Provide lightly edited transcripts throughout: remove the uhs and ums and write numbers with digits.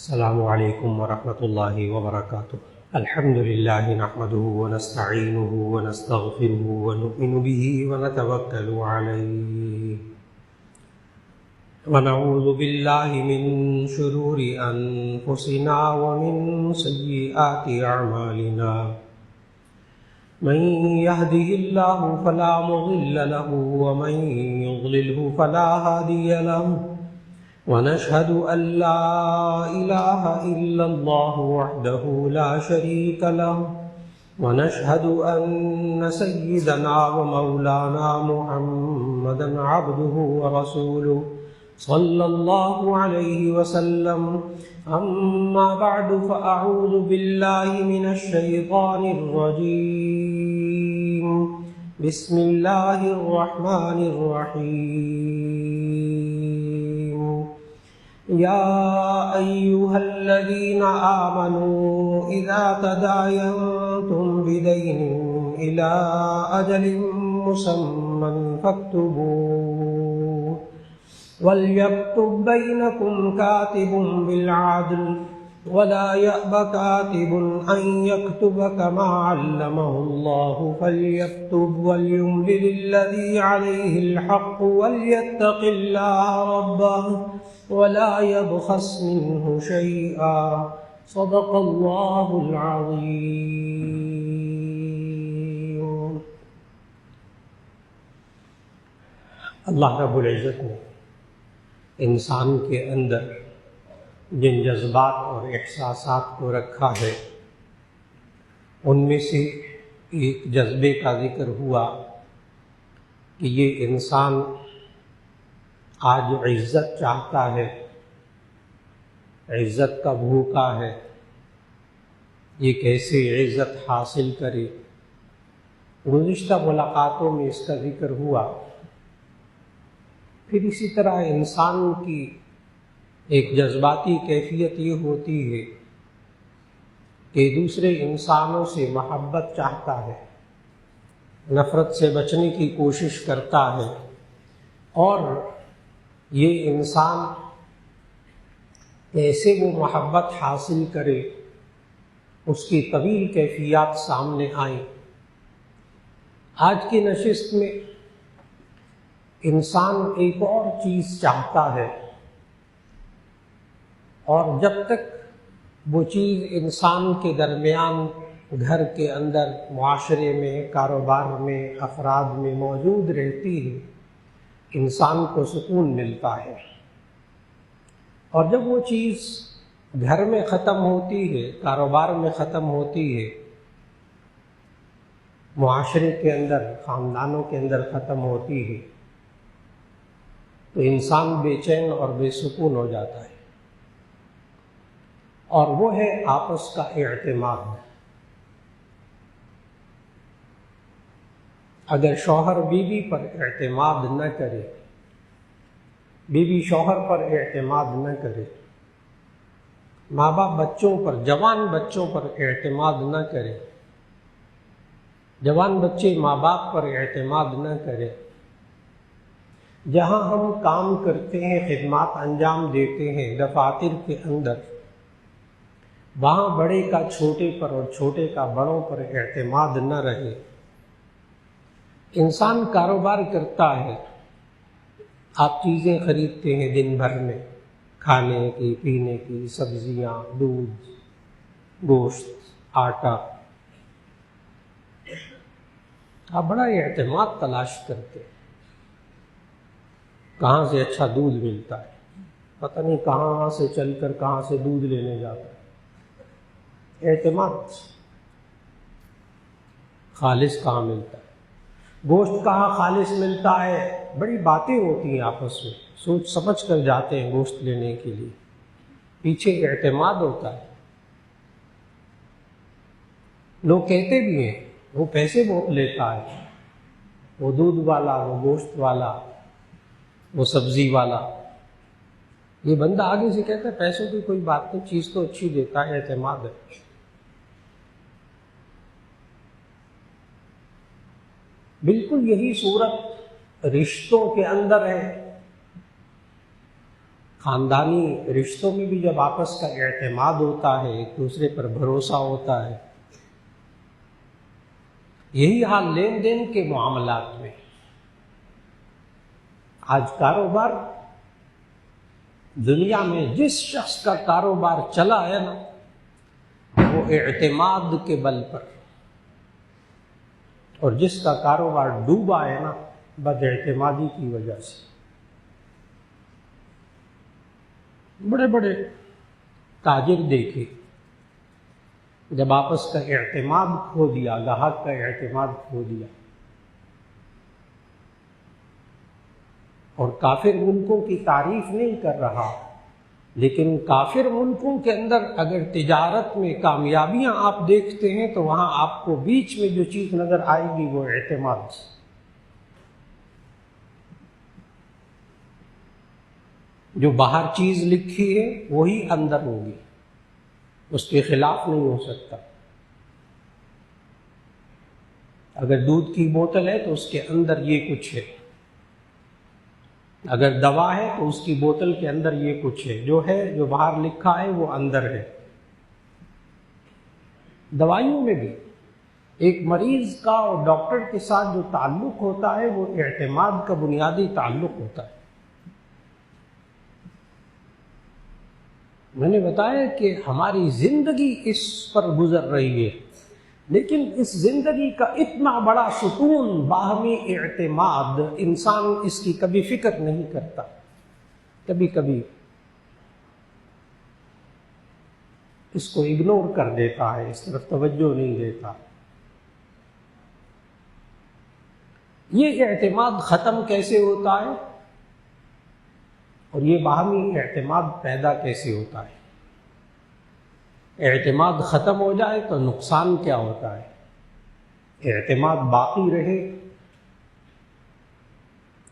السلام علیکم ورحمۃ اللہ وبرکاتہ۔ الحمد للہ نحمده ونستعینه ونستغفره ونؤمن به ونتوکل علیہ ونعوذ باللہ من شرور انفسنا ومن سیئات اعمالنا، من يهده الله فلا مضل له ومن يضلله فلا هادي له، ونشهد أن لا إله إلا الله وحده لا شريك له، ونشهد أن سيدنا ومولانا محمدا عبده ورسوله صلى الله عليه وسلم. أما بعد فأعوذ بالله من الشيطان الرجيم. بسم الله الرحمن الرحيم. يا أيها الذين آمنوا إذا تداينتم بدين إلى أجل مسمى فاكتبوه، وليكتب بينكم كاتب بالعدل، ولا يأب كاتب أن يكتب كما علمه الله فليكتب، وليملل الذي عليه الحق وليتق الله ربه ولا يبخس منه شيئا. صدق الله العظيم. اللہ رب العزت نے انسان کے اندر جن جذبات اور احساسات کو رکھا ہے، ان میں سے ایک جذبے کا ذکر ہوا کہ یہ انسان آج عزت چاہتا ہے، عزت کا بھوکا ہے، یہ کیسے عزت حاصل کرے. گزشتہ ملاقاتوں میں اس کا ذکر ہوا. پھر اسی طرح انسان کی ایک جذباتی کیفیت یہ ہوتی ہے کہ دوسرے انسانوں سے محبت چاہتا ہے، نفرت سے بچنے کی کوشش کرتا ہے، اور یہ انسان کیسے وہ محبت حاصل کرے، اس کی طویل کیفیات سامنے آئیں. آج کی نشست میں انسان ایک اور چیز چاہتا ہے، اور جب تک وہ چیز انسان کے درمیان، گھر کے اندر، معاشرے میں، کاروبار میں، افراد میں موجود رہتی ہے، انسان کو سکون ملتا ہے. اور جب وہ چیز گھر میں ختم ہوتی ہے، کاروبار میں ختم ہوتی ہے، معاشرے کے اندر، خاندانوں کے اندر ختم ہوتی ہے، تو انسان بے چین اور بے سکون ہو جاتا ہے. اور وہ ہے آپس کا اعتماد. اگر شوہر بیوی پر اعتماد نہ کرے، بیوی شوہر پر اعتماد نہ کرے، ماں باپ بچوں پر، جوان بچوں پر اعتماد نہ کرے، جوان بچے ماں باپ پر اعتماد نہ کرے، جہاں ہم کام کرتے ہیں، خدمات انجام دیتے ہیں دفاتر کے اندر، وہاں بڑے کا چھوٹے پر اور چھوٹے کا بڑوں پر اعتماد نہ رہے. انسان کاروبار کرتا ہے، آپ چیزیں خریدتے ہیں دن بھر میں، کھانے کی، پینے کی، سبزیاں، دودھ، گوشت، آٹا. آپ بڑا اعتماد تلاش کرتے ہیں، کہاں سے اچھا دودھ ملتا ہے، پتہ نہیں کہاں سے چل کر کہاں سے دودھ لینے جاتا ہے. اعتماد. خالص کہاں ملتا ہے، گوشت کہاں خالص ملتا ہے، بڑی باتیں ہوتی ہیں آپس میں، سوچ سمجھ کر جاتے ہیں گوشت لینے کے لیے، پیچھے اعتماد ہوتا ہے. لوگ کہتے بھی ہیں وہ پیسے بہت لیتا ہے، وہ دودھ والا، وہ گوشت والا، وہ سبزی والا. یہ بندہ آگے سے کہتا ہے پیسوں کی کوئی بات نہیں، چیز تو اچھی دیتا ہے، اعتماد ہے. بالکل یہی صورت رشتوں کے اندر ہے. خاندانی رشتوں میں بھی جب آپس کا اعتماد ہوتا ہے، ایک دوسرے پر بھروسہ ہوتا ہے، یہی حال لین دین کے معاملات میں۔ آج کاروبار، دنیا میں جس شخص کا کاروبار چلا ہے نا، وہ اعتماد کے بل پر، اور جس کا کاروبار ڈوبا ہے نا، بد اعتمادی کی وجہ سے۔ بڑے بڑے تاجر دیکھے، جب آپس کا اعتماد کھو دیا، گاہک کا اعتماد کھو دیا، اور کافر ملکوں کی تعریف نہیں کر رہا، لیکن کافر ملکوں کے اندر اگر تجارت میں کامیابیاں آپ دیکھتے ہیں تو وہاں آپ کو بیچ میں جو چیز نظر آئے گی وہ اعتماد۔ جو باہر چیز لکھی ہے وہی اندر ہوگی، اس کے خلاف نہیں ہو سکتا۔ اگر دودھ کی بوتل ہے تو اس کے اندر یہ کچھ ہے، اگر دوا ہے تو اس کی بوتل کے اندر یہ کچھ ہے، جو باہر لکھا ہے وہ اندر ہے۔ دوائیوں میں بھی ایک مریض کا اور ڈاکٹر کے ساتھ جو تعلق ہوتا ہے وہ اعتماد کا بنیادی تعلق ہوتا ہے۔ میں نے بتایا کہ ہماری زندگی اس پر گزر رہی ہے، لیکن اس زندگی کا اتنا بڑا ستون باہمی اعتماد، انسان اس کی کبھی فکر نہیں کرتا، کبھی کبھی اس کو اگنور کر دیتا ہے، اس طرف توجہ نہیں دیتا۔ یہ اعتماد ختم کیسے ہوتا ہے اور یہ باہمی اعتماد پیدا کیسے ہوتا ہے؟ اعتماد ختم ہو جائے تو نقصان کیا ہوتا ہے؟ اعتماد باقی رہے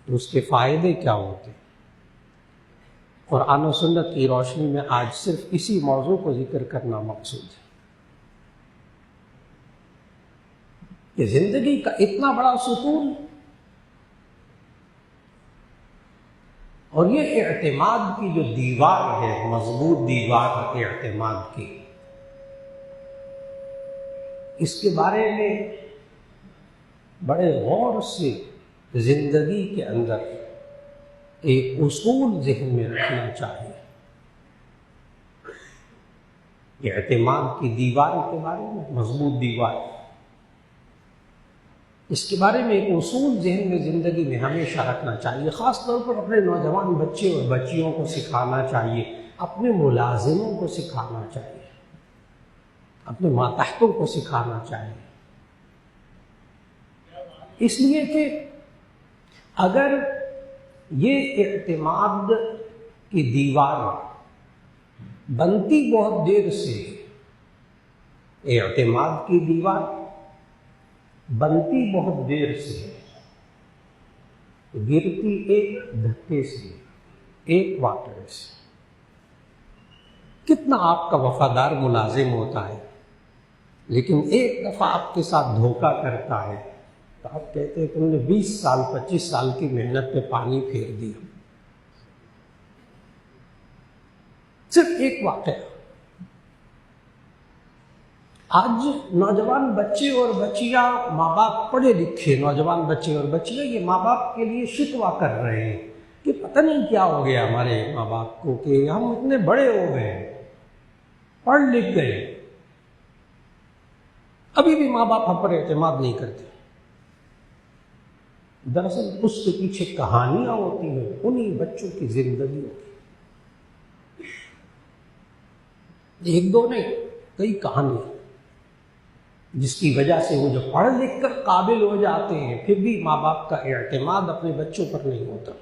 تو اس کے فائدے کیا ہوتے ہیں؟ قرآن و سنت کی روشنی میں آج صرف اسی موضوع کو ذکر کرنا مقصود ہے کہ زندگی کا اتنا بڑا ستون اور یہ اعتماد کی جو دیوار ہے، مضبوط دیوار اعتماد کی، اس کے بارے میں بڑے غور سے زندگی کے اندر ایک اصول ذہن میں رکھنا چاہیے۔ اعتماد کی دیوار کے بارے میں، مضبوط دیوار، اس کے بارے میں ایک اصول ذہن میں زندگی میں ہمیشہ رکھنا چاہیے، خاص طور پر اپنے نوجوان بچے اور بچیوں کو سکھانا چاہیے، اپنے ملازموں کو سکھانا چاہیے، اپنے ماتحتوں کو سکھانا چاہیے۔ اس لیے کہ اگر یہ اعتماد کی دیوار بنتی بہت دیر سے، اعتماد کی دیوار بنتی بہت دیر سے، گرتی ایک دھکے سے، ایک واقعے سے۔ کتنا آپ کا وفادار ملازم ہوتا ہے، لیکن ایک دفعہ آپ کے ساتھ دھوکہ کرتا ہے تو آپ کہتے ہیں کہ انہوں نے 20 سال 25 سال کی محنت پہ پانی پھیر دیا۔ صرف ایک واقعہ۔ آج نوجوان بچے اور بچیاں، ماں باپ پڑھے لکھے نوجوان بچے اور بچیاں، یہ ماں باپ کے لیے شکوہ کر رہے ہیں کہ پتہ نہیں کیا ہو گیا ہمارے ماں باپ کو کہ ہم اتنے بڑے ہو گئے، پڑھ لکھ گئے، ابھی بھی ماں باپ ہم پر اعتماد نہیں کرتے۔ دراصل اس کے پیچھے کہانیاں ہوتی ہیں، انہی بچوں کی زندگی ہوتی ہے، ایک دو نہیں، کئی کہانیاں، جس کی وجہ سے وہ جو پڑھ لکھ کر قابل ہو جاتے ہیں پھر بھی ماں باپ کا اعتماد اپنے بچوں پر نہیں ہوتا۔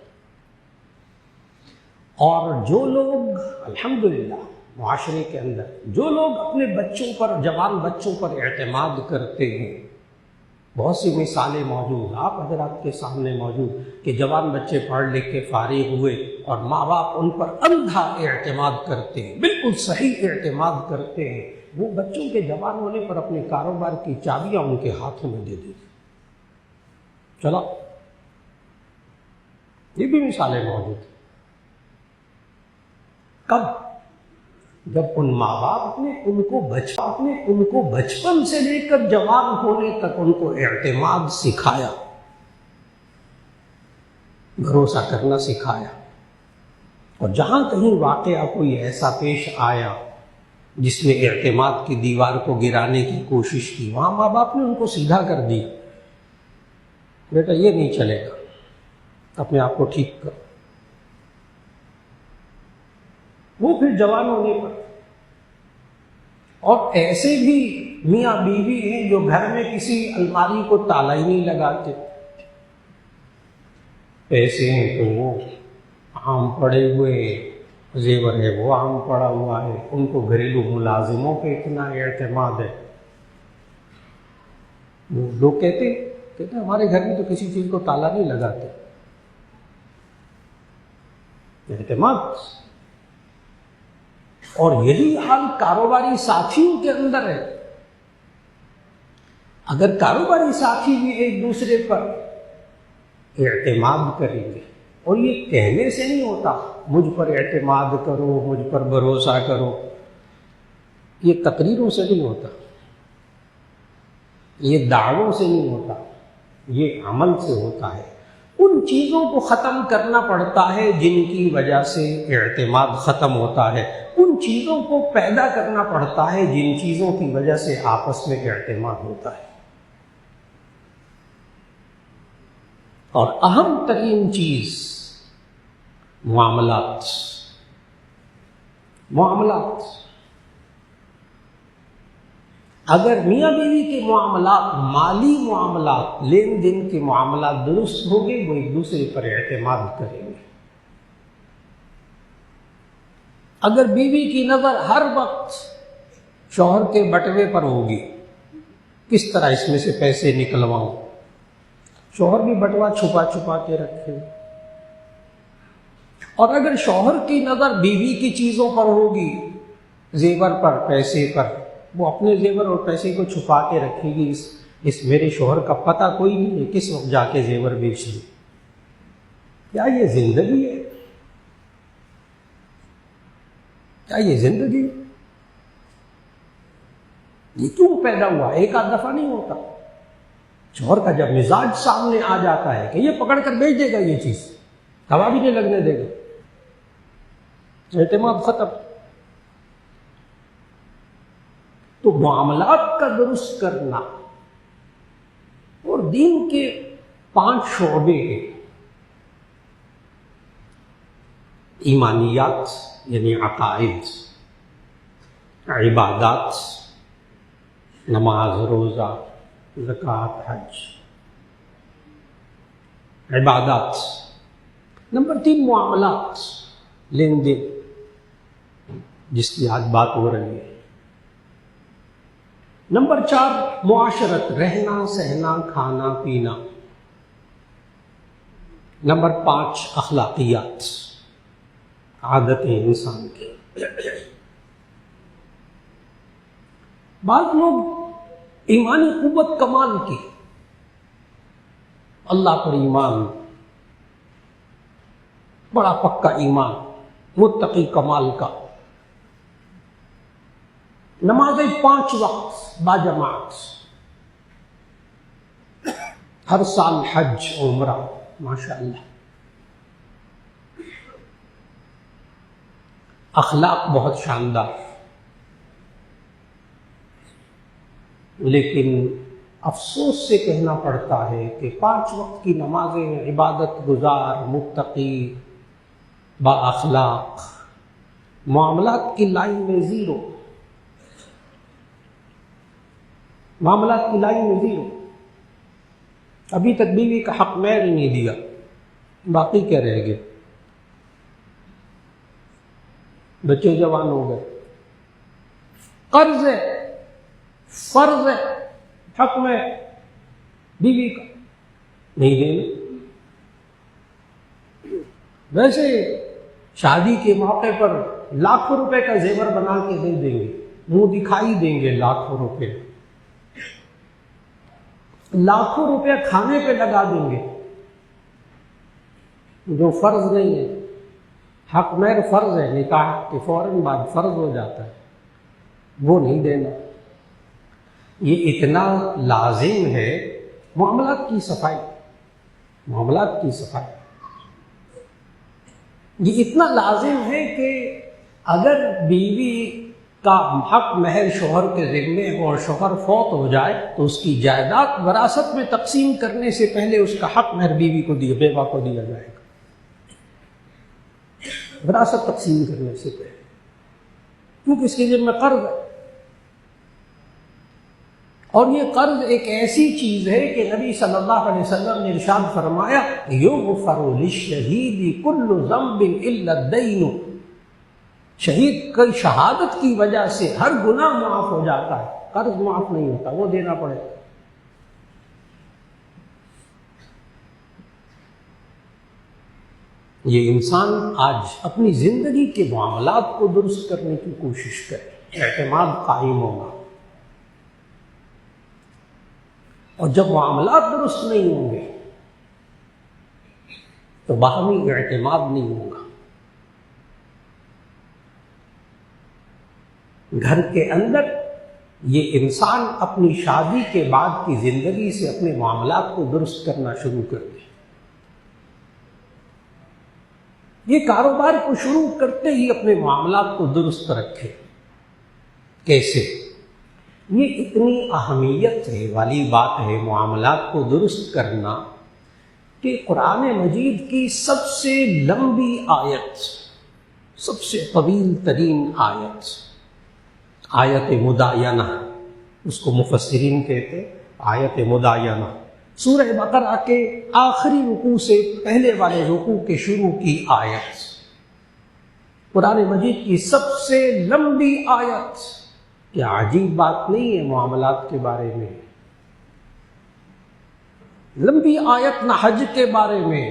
اور جو لوگ الحمدللہ معاشرے کے اندر جو لوگ اپنے بچوں پر، جوان بچوں پر اعتماد کرتے ہیں، بہت سی مثالیں موجود، آپ حضرات کے سامنے موجود، کہ جوان بچے پڑھ لکھ کے فارغ ہوئے اور ماں باپ ان پر اندھا اعتماد کرتے ہیں، بالکل صحیح اعتماد کرتے ہیں، وہ بچوں کے جوان ہونے پر اپنے کاروبار کی چابیاں ان کے ہاتھوں میں دے دیتے، چلا، یہ بھی مثالیں موجود ہیں۔ کب؟ جب ان ماں باپ نے ان کو بچپن سے لے کر جوان ہونے تک ان کو اعتماد سکھایا، بھروسہ کرنا سکھایا، اور جہاں کہیں واقعہ کوئی ایسا پیش آیا جس نے اعتماد کی دیوار کو گرانے کی کوشش کی، وہاں ماں باپ نے ان کو سیدھا کر دی، بیٹا یہ نہیں چلے گا، اپنے آپ کو ٹھیک کرو۔ وہ پھر جوان ہونے پر، اور ایسے بھی میاں بیوی ہیں جو گھر میں کسی الماری کو تالا ہی نہیں لگاتے، پیسے ہیں تو وہ عام پڑے ہوئے، زیور ہے وہ عام پڑا ہوا ہے، ان کو گھریلو ملازموں پہ اتنا اعتماد ہے۔ لوگ کہتے ہمارے گھر میں تو کسی چیز کو تالا نہیں لگاتے، اعتماد۔ اور یہی حال کاروباری ساتھیوں کے اندر ہے۔ اگر کاروباری ساتھی بھی ایک دوسرے پر اعتماد کریں گے، اور یہ کہنے سے نہیں ہوتا مجھ پر اعتماد کرو، مجھ پر بھروسہ کرو، یہ تقریروں سے نہیں ہوتا، یہ دعووں سے نہیں ہوتا، یہ عمل سے ہوتا ہے۔ ان چیزوں کو ختم کرنا پڑتا ہے جن کی وجہ سے اعتماد ختم ہوتا ہے، ان چیزوں کو پیدا کرنا پڑتا ہے جن چیزوں کی وجہ سے آپس میں اعتماد ہوتا ہے۔ اور اہم ترین چیز معاملات۔ اگر میاں بیوی کے معاملات، مالی معاملات، لین دین کے معاملات درست ہوں گے، وہ ایک دوسرے پر اعتماد کریں گے۔ اگر بیوی کی نظر ہر وقت شوہر کے بٹوے پر ہوگی، کس طرح اس میں سے پیسے نکلواؤں، شوہر بھی بٹوا چھپا چھپا کے رکھے، اور اگر شوہر کی نظر بیوی کی چیزوں پر ہوگی، زیور پر، پیسے پر، وہ اپنے زیور اور پیسے کو چھپا کے رکھے گی، اس میرے شوہر کا پتہ کوئی نہیں ہے، کس وقت جا کے زیور بیچ لے۔ کیا یہ زندگی ہے؟ کیا یہ زندگی؟ یہ کیوں پیدا ہوا؟ ایک آدھ دفعہ نہیں ہوتا۔ شوہر کا جب مزاج سامنے آ جاتا ہے کہ یہ پکڑ کر بیچ دے گا، یہ چیز ہوا بھی نہیں لگنے دے گا، اعتماد ختم۔ تو معاملات کا درست کرنا، اور دین کے 5 شعبے ہیں، ایمانیات یعنی عقائد، عبادات، نماز، روزہ، زکوٰۃ، حج۔ عبادات۔ نمبر 3 معاملات، لین دین، جس کی آج بات ہو رہی ہے۔ نمبر 4 معاشرت، رہنا سہنا، کھانا پینا۔ نمبر 5 اخلاقیات، عادتیں انسان کی۔ بعض لوگ ایمانی قوت کمال کی، اللہ پر ایمان، بڑا پکا ایمان، متقی کمال کا، نمازیں 5 وقت باجماعت، ہر سال حج عمرہ، ماشاءاللہ، اخلاق بہت شاندار، لیکن افسوس سے کہنا پڑتا ہے کہ 5 وقت کی نمازیں، عبادت گزار، متقی، با اخلاق، معاملات کی لائن میں زیرو، معاملات کی لائن میں زیرو۔ ابھی تک بیوی کا حق مہر ہی نہیں دیا، باقی کیا رہ گئے؟ بچے جوان ہو گئے، قرض ہے، فرض ہے حق میں بیوی کا، نہیں دینا۔ ویسے شادی کے موقع پر لاکھوں روپے کا زیور بنا کے دے دیں گے، منہ دکھائی دیں گے، لاکھوں روپے، لاکھوں روپے کھانے پہ لگا دیں گے جو فرض نہیں ہے، حق مہر فرض ہے، نکاح کے فوراً بعد فرض ہو جاتا ہے، وہ نہیں دینا۔ یہ اتنا لازم ہے معاملات کی صفائی، معاملات کی صفائی یہ اتنا لازم ہے کہ اگر بیوی کا حق مہر شوہر کے ذمے ہو اور شوہر فوت ہو جائے تو اس کی جائیداد وراثت میں تقسیم کرنے سے پہلے اس کا حق مہر بیوی کو بیوہ کو دیا جائے گا، وراثت تقسیم کرنے سے پہلے، کیونکہ اس کے ذمے قرض ہے۔ اور یہ قرض ایک ایسی چیز ہے کہ نبی صلی اللہ علیہ وسلم نے ارشاد فرمایا یغفر للشہید کل ذنب الا الدین، شہید کی شہادت کی وجہ سے ہر گناہ معاف ہو جاتا ہے، قرض معاف نہیں ہوتا، وہ دینا پڑے گا۔ یہ انسان آج اپنی زندگی کے معاملات کو درست کرنے کی کوشش کرے، اعتماد قائم ہوگا، اور جب معاملات درست نہیں ہوں گے تو باہمی اعتماد نہیں ہوگا۔ گھر کے اندر یہ انسان اپنی شادی کے بعد کی زندگی سے اپنے معاملات کو درست کرنا شروع کر دے۔ یہ کاروبار کو شروع کرتے ہی اپنے معاملات کو درست رکھے۔ کیسے؟ یہ اتنی اہمیت ہے والی بات ہے معاملات کو درست کرنا کہ قرآن مجید کی سب سے لمبی آیت، سب سے طویل ترین آیت، آیت مداینہ، اس کو مفسرین کہتے آیت مداینہ، سورہ بقرہ کے آخری رکوع سے پہلے والے رکوع کے شروع کی آیت، قرآن مجید کی سب سے لمبی آیت۔ کیا عجیب بات نہیں ہے معاملات کے بارے میں؟ لمبی آیت نہ حج کے بارے میں،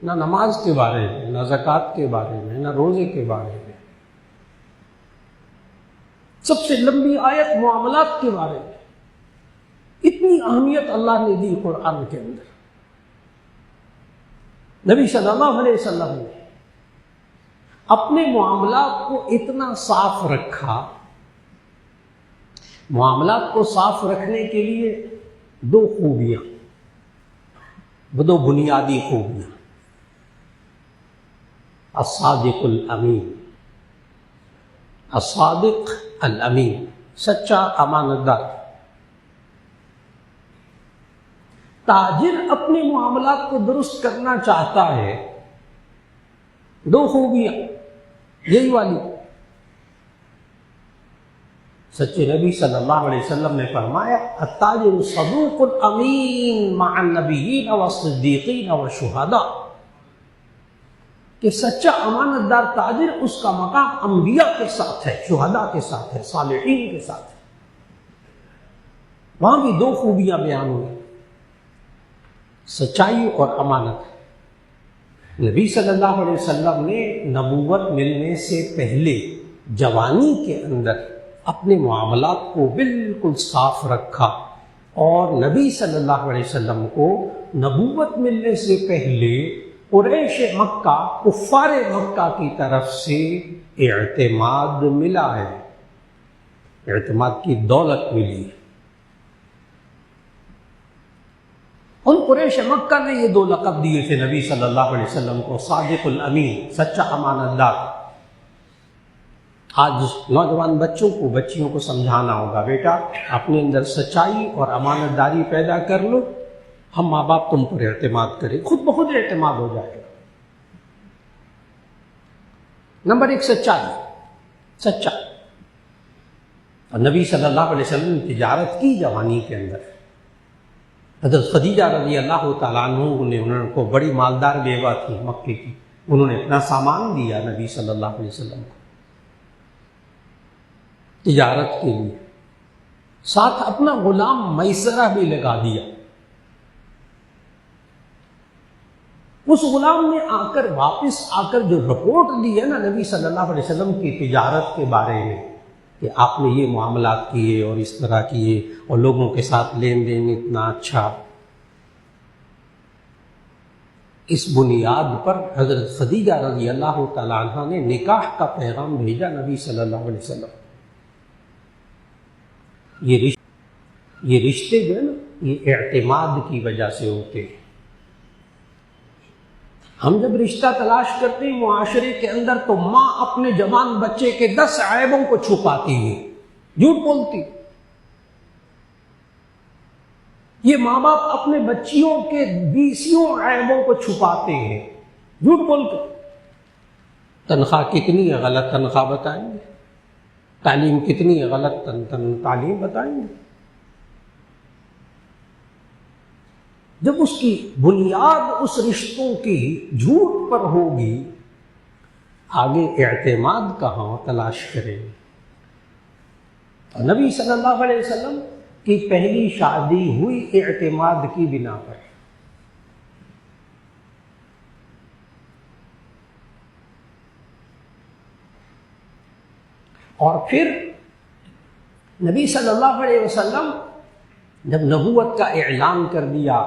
نہ نماز کے بارے میں، نہ زکوٰۃ کے بارے میں، نہ روزے کے بارے میں، سب سے لمبی آیت معاملات کے بارے میں۔ اتنی اہمیت اللہ نے دی قرآن کے اندر۔ نبی صلی اللہ علیہ وسلم نے اپنے معاملات کو اتنا صاف رکھا۔ معاملات کو صاف رکھنے کے لیے دو خوبیاں، دو بنیادی خوبیاں، الصادق الامین، الصادق الامین، سچا امانت دار۔ تاجر اپنے معاملات کو درست کرنا چاہتا ہے، دو خوبیاں یہی والی۔ سچے نبی صلی اللہ علیہ وسلم نے فرمایا التاجر الصدوق الامین مع النبیین والصدیقین والشہداء، کہ سچا امانت دار تاجر اس کا مقام انبیاء کے ساتھ ہے، شہداء کے ساتھ ہے، صالحین کے ساتھ ہے۔ وہاں بھی دو خوبیاں بیان ہوئی، سچائی اور امانت۔ نبی صلی اللہ علیہ وسلم نے نبوت ملنے سے پہلے جوانی کے اندر اپنے معاملات کو بالکل صاف رکھا، اور نبی صلی اللہ علیہ وسلم کو نبوت ملنے سے پہلے قریش مکہ، کفار مکہ کی طرف سے اعتماد ملا ہے، اعتماد کی دولت ملی۔ ان قریش مکہ نے یہ دو لقب دیے تھے نبی صلی اللہ علیہ وسلم کو، صادق الامین، سچا امانت دار۔ آج نوجوان بچوں کو، بچیوں کو سمجھانا ہوگا، بیٹا اپنے اندر سچائی اور امانت داری پیدا کر لو، ہم ماں باپ تم پر اعتماد کریں، خود بخود اعتماد ہو جائے گا۔ نمبر ایک سچائی، سچا۔ اور نبی صلی اللہ علیہ وسلم نے تجارت کی جوانی کے اندر۔ حضرت خدیجہ رضی اللہ تعالیٰ عنہ نے، انہوں کو بڑی مالدار بیوہ تھی مکے کی، انہوں نے اپنا سامان دیا نبی صلی اللہ علیہ وسلم کو تجارت کے لیے، ساتھ اپنا غلام میسرہ بھی لگا دیا۔ اس غلام نے واپس آ کر جو رپورٹ دی ہے نا نبی صلی اللہ علیہ وسلم کی تجارت کے بارے میں، کہ آپ نے یہ معاملات کیے اور اس طرح کیے اور لوگوں کے ساتھ لین دین اتنا اچھا، اس بنیاد پر حضرت خدیجہ رضی اللہ تعالیٰ عنہ نے نکاح کا پیغام بھیجا نبی صلی اللہ علیہ وسلم۔ یہ رشتے جو ہے نا، یہ اعتماد کی وجہ سے ہوتے ہیں۔ ہم جب رشتہ تلاش کرتے ہیں معاشرے کے اندر تو ماں اپنے جوان بچے کے 10 عیبوں کو چھپاتی ہے، جھوٹ بولتی۔ یہ ماں باپ اپنے بچیوں کے 20 عیبوں کو چھپاتے ہیں، جھوٹ بولتے۔ تنخواہ کتنی ہے، غلط تنخواہ بتائیں گے۔ تعلیم کتنی ہے، غلط تعلیم بتائیں گے۔ جب اس کی بنیاد اس رشتوں کی جھوٹ پر ہوگی، آگے اعتماد کہاں تلاش کریں گے؟ نبی صلی اللہ علیہ وسلم کی پہلی شادی ہوئی اعتماد کی بنا پر۔ اور پھر نبی صلی اللہ علیہ وسلم جب نبوت کا اعلان کر دیا،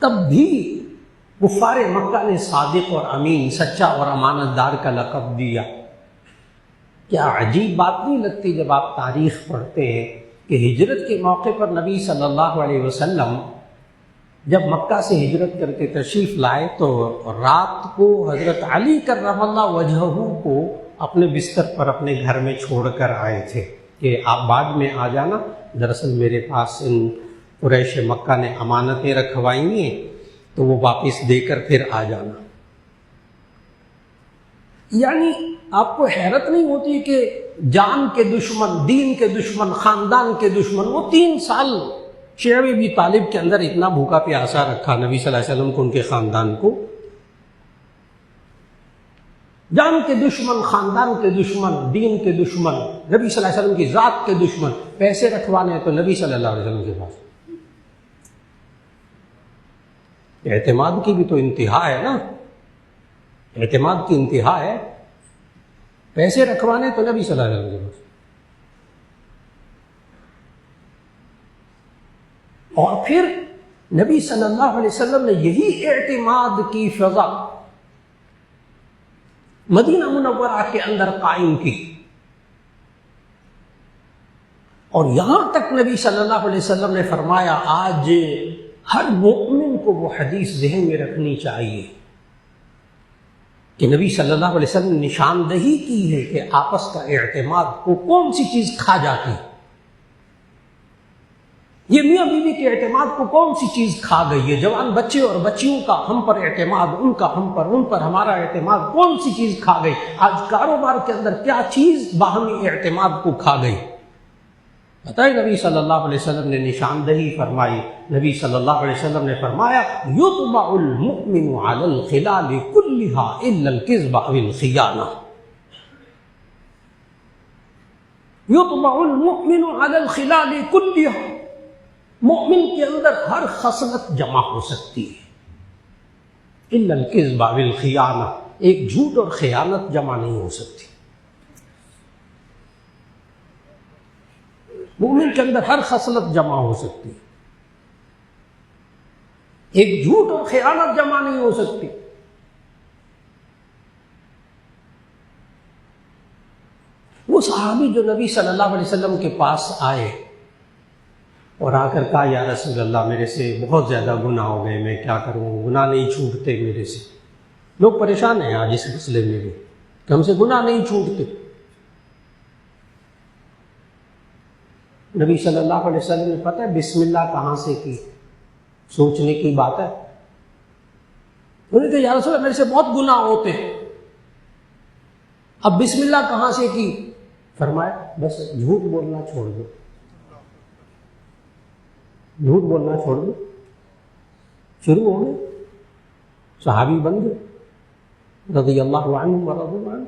تب بھی کفار مکہ نے صادق اور امین، سچا اور امانت دار کا لقب دیا۔ کیا عجیب بات نہیں لگتی جب آپ تاریخ پڑھتے ہیں کہ ہجرت کے موقع پر نبی صلی اللہ علیہ وسلم جب مکہ سے ہجرت کر کے تشریف لائے تو رات کو حضرت علی کرم اللہ وجہہ کو اپنے بستر پر اپنے گھر میں چھوڑ کر آئے تھے کہ آپ بعد میں آ جانا، دراصل میرے پاس ان قریش مکہ نے امانتیں رکھوائی ہیں تو وہ واپس دے کر پھر آ جانا۔ یعنی آپ کو حیرت نہیں ہوتی کہ جان کے دشمن، دین کے دشمن، خاندان کے دشمن، وہ 3 سال شیعہ ابی طالب کے اندر اتنا بھوکا پیاسا رکھا نبی صلی اللہ علیہ وسلم کو، ان کے خاندان کو۔ جان کے دشمن، خاندان کے دشمن، دین کے دشمن، نبی صلی اللہ علیہ وسلم کی ذات کے دشمن، پیسے رکھوانے تو نبی صلی اللہ علیہ وسلم کے پاس۔ اعتماد کی بھی تو انتہا ہے نا، اعتماد کی انتہا ہے، پیسے رکھوانے تو نبی صلی اللہ علیہ وسلم کے پاس۔ اور پھر نبی صلی اللہ علیہ وسلم نے یہی اعتماد کی فضا مدینہ منورہ کے اندر قائم کی، اور یہاں تک نبی صلی اللہ علیہ وسلم نے فرمایا آج ہر مومن کو وہ حدیث ذہن میں رکھنی چاہیے کہ نبی صلی اللہ علیہ وسلم نے نشاندہی کی ہے کہ آپس کا اعتماد کو کون سی چیز کھا جاتی ہے، یہ میاں بیوی کے اعتماد کو کون سی چیز کھا گئی ہے، جوان بچے اور بچیوں کا ہم پر اعتماد، ان کا ہم پر، ان پر ہمارا اعتماد، کون سی چیز کھا گئی؟ آج کاروبار کے اندر کیا چیز باہمی اعتماد کو کھا گئی؟ بتائیں نبی صلی اللہ علیہ وسلم نے نشاندہی فرمائی۔ نبی صلی اللہ علیہ وسلم نے فرمایا یطبع المؤمن علی الخلال كلها الا الكذب او الخیانہ، یطبع المؤمن علی الخلال كلها، مومن کے اندر ہر خصلت جمع ہو سکتی ہے، الا الکذب او الخیانہ، ایک جھوٹ اور خیانت جمع نہیں ہو سکتی۔ مومن کے اندر ہر خصلت جمع ہو سکتی ہے، ایک جھوٹ اور خیانت جمع نہیں ہو سکتی۔ وہ صحابی جو نبی صلی اللہ علیہ وسلم کے پاس آئے اور آ کر کہا یا رسول اللہ میرے سے بہت زیادہ گناہ ہو گئے، میں کیا کروں، گناہ نہیں چھوٹتے میرے سے۔ لوگ پریشان ہیں آج اس مسئلے میں بھی کہ ہم سے گناہ نہیں چھوٹتے۔ نبی صلی اللہ علیہ وسلم نے پتہ ہے بسم اللہ کہاں سے کی؟ سوچنے کی بات ہے۔ انہوں نے کہا یا رسول اللہ میرے سے بہت گناہ ہوتے ہیں، اب بسم اللہ کہاں سے کی؟ فرمایا بس جھوٹ بولنا چھوڑ دو، جھوٹ بولنا چھوڑ دو۔ شروع ہو گئے، صحابی بن گئے رضی اللہ عنہ ورضوا عنہ۔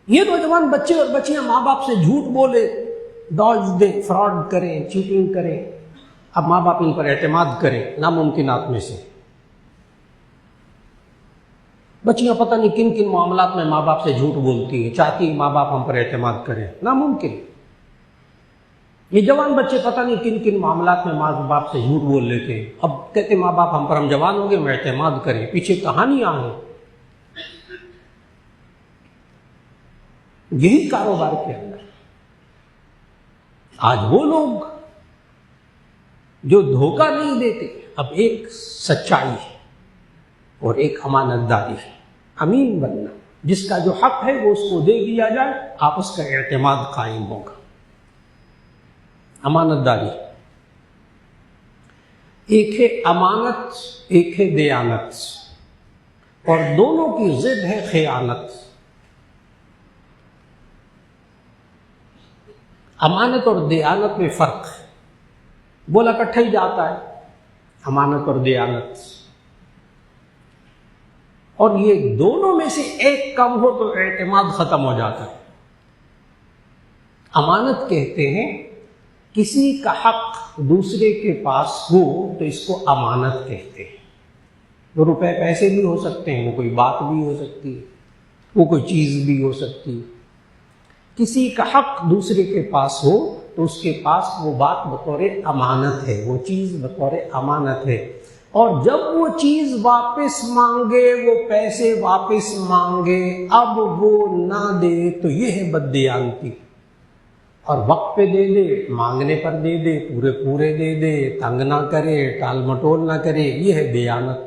یہ نوجوان بچے اور بچیاں ماں باپ سے جھوٹ بولے، دوج دیں، فراڈ کریں، چیٹنگ کریں، اب ماں باپ ان پر اعتماد کریں ناممکنات میں سے۔ بچیاں پتہ نہیں کن کن معاملات میں ماں باپ سے جھوٹ بولتی ہیں، چاہتی ہیں ماں باپ ہم پر اعتماد کریں، ناممکن۔ یہ جوان بچے پتہ نہیں کن کن معاملات میں ماں باپ سے جھوٹ بول لیتے ہیں. اب کہتے ماں باپ ہم پر ہم جوان ہو گئے، ہم اعتماد کریں. پیچھے کہانیاں ہیں. یہی کاروبار کے اندر آج وہ لوگ جو دھوکہ نہیں دیتے، اب ایک سچائی ہے اور ایک امانت داری ہے. امین بننا، جس کا جو حق ہے وہ اس کو دے دیا جائے، آپس کا اعتماد قائم ہوگا. امانت داری. ایک ہے امانت، ایک ہے دیانت، اور دونوں کی ضد ہے خیانت. امانت اور دیانت میں فرق ہے. بولا کٹھا ہی جاتا ہے امانت اور دیانت، اور یہ دونوں میں سے ایک کم ہو تو اعتماد ختم ہو جاتا ہے. امانت کہتے ہیں کسی کا حق دوسرے کے پاس ہو تو اس کو امانت کہتے ہیں. وہ روپے پیسے بھی ہو سکتے ہیں، وہ کوئی بات بھی ہو سکتی ہے، وہ کوئی چیز بھی ہو سکتی ہے. کسی کا حق دوسرے کے پاس ہو تو اس کے پاس وہ بات بطور امانت ہے، وہ چیز بطور امانت ہے. اور جب وہ چیز واپس مانگے، وہ پیسے واپس مانگے، اب وہ نہ دے تو یہ ہے بددیانتی. اور وقت پہ دے دے، مانگنے پر دے دے، پورے پورے دے دے، تنگ نہ کرے، ٹال مٹول نہ کرے، یہ ہے دیانت.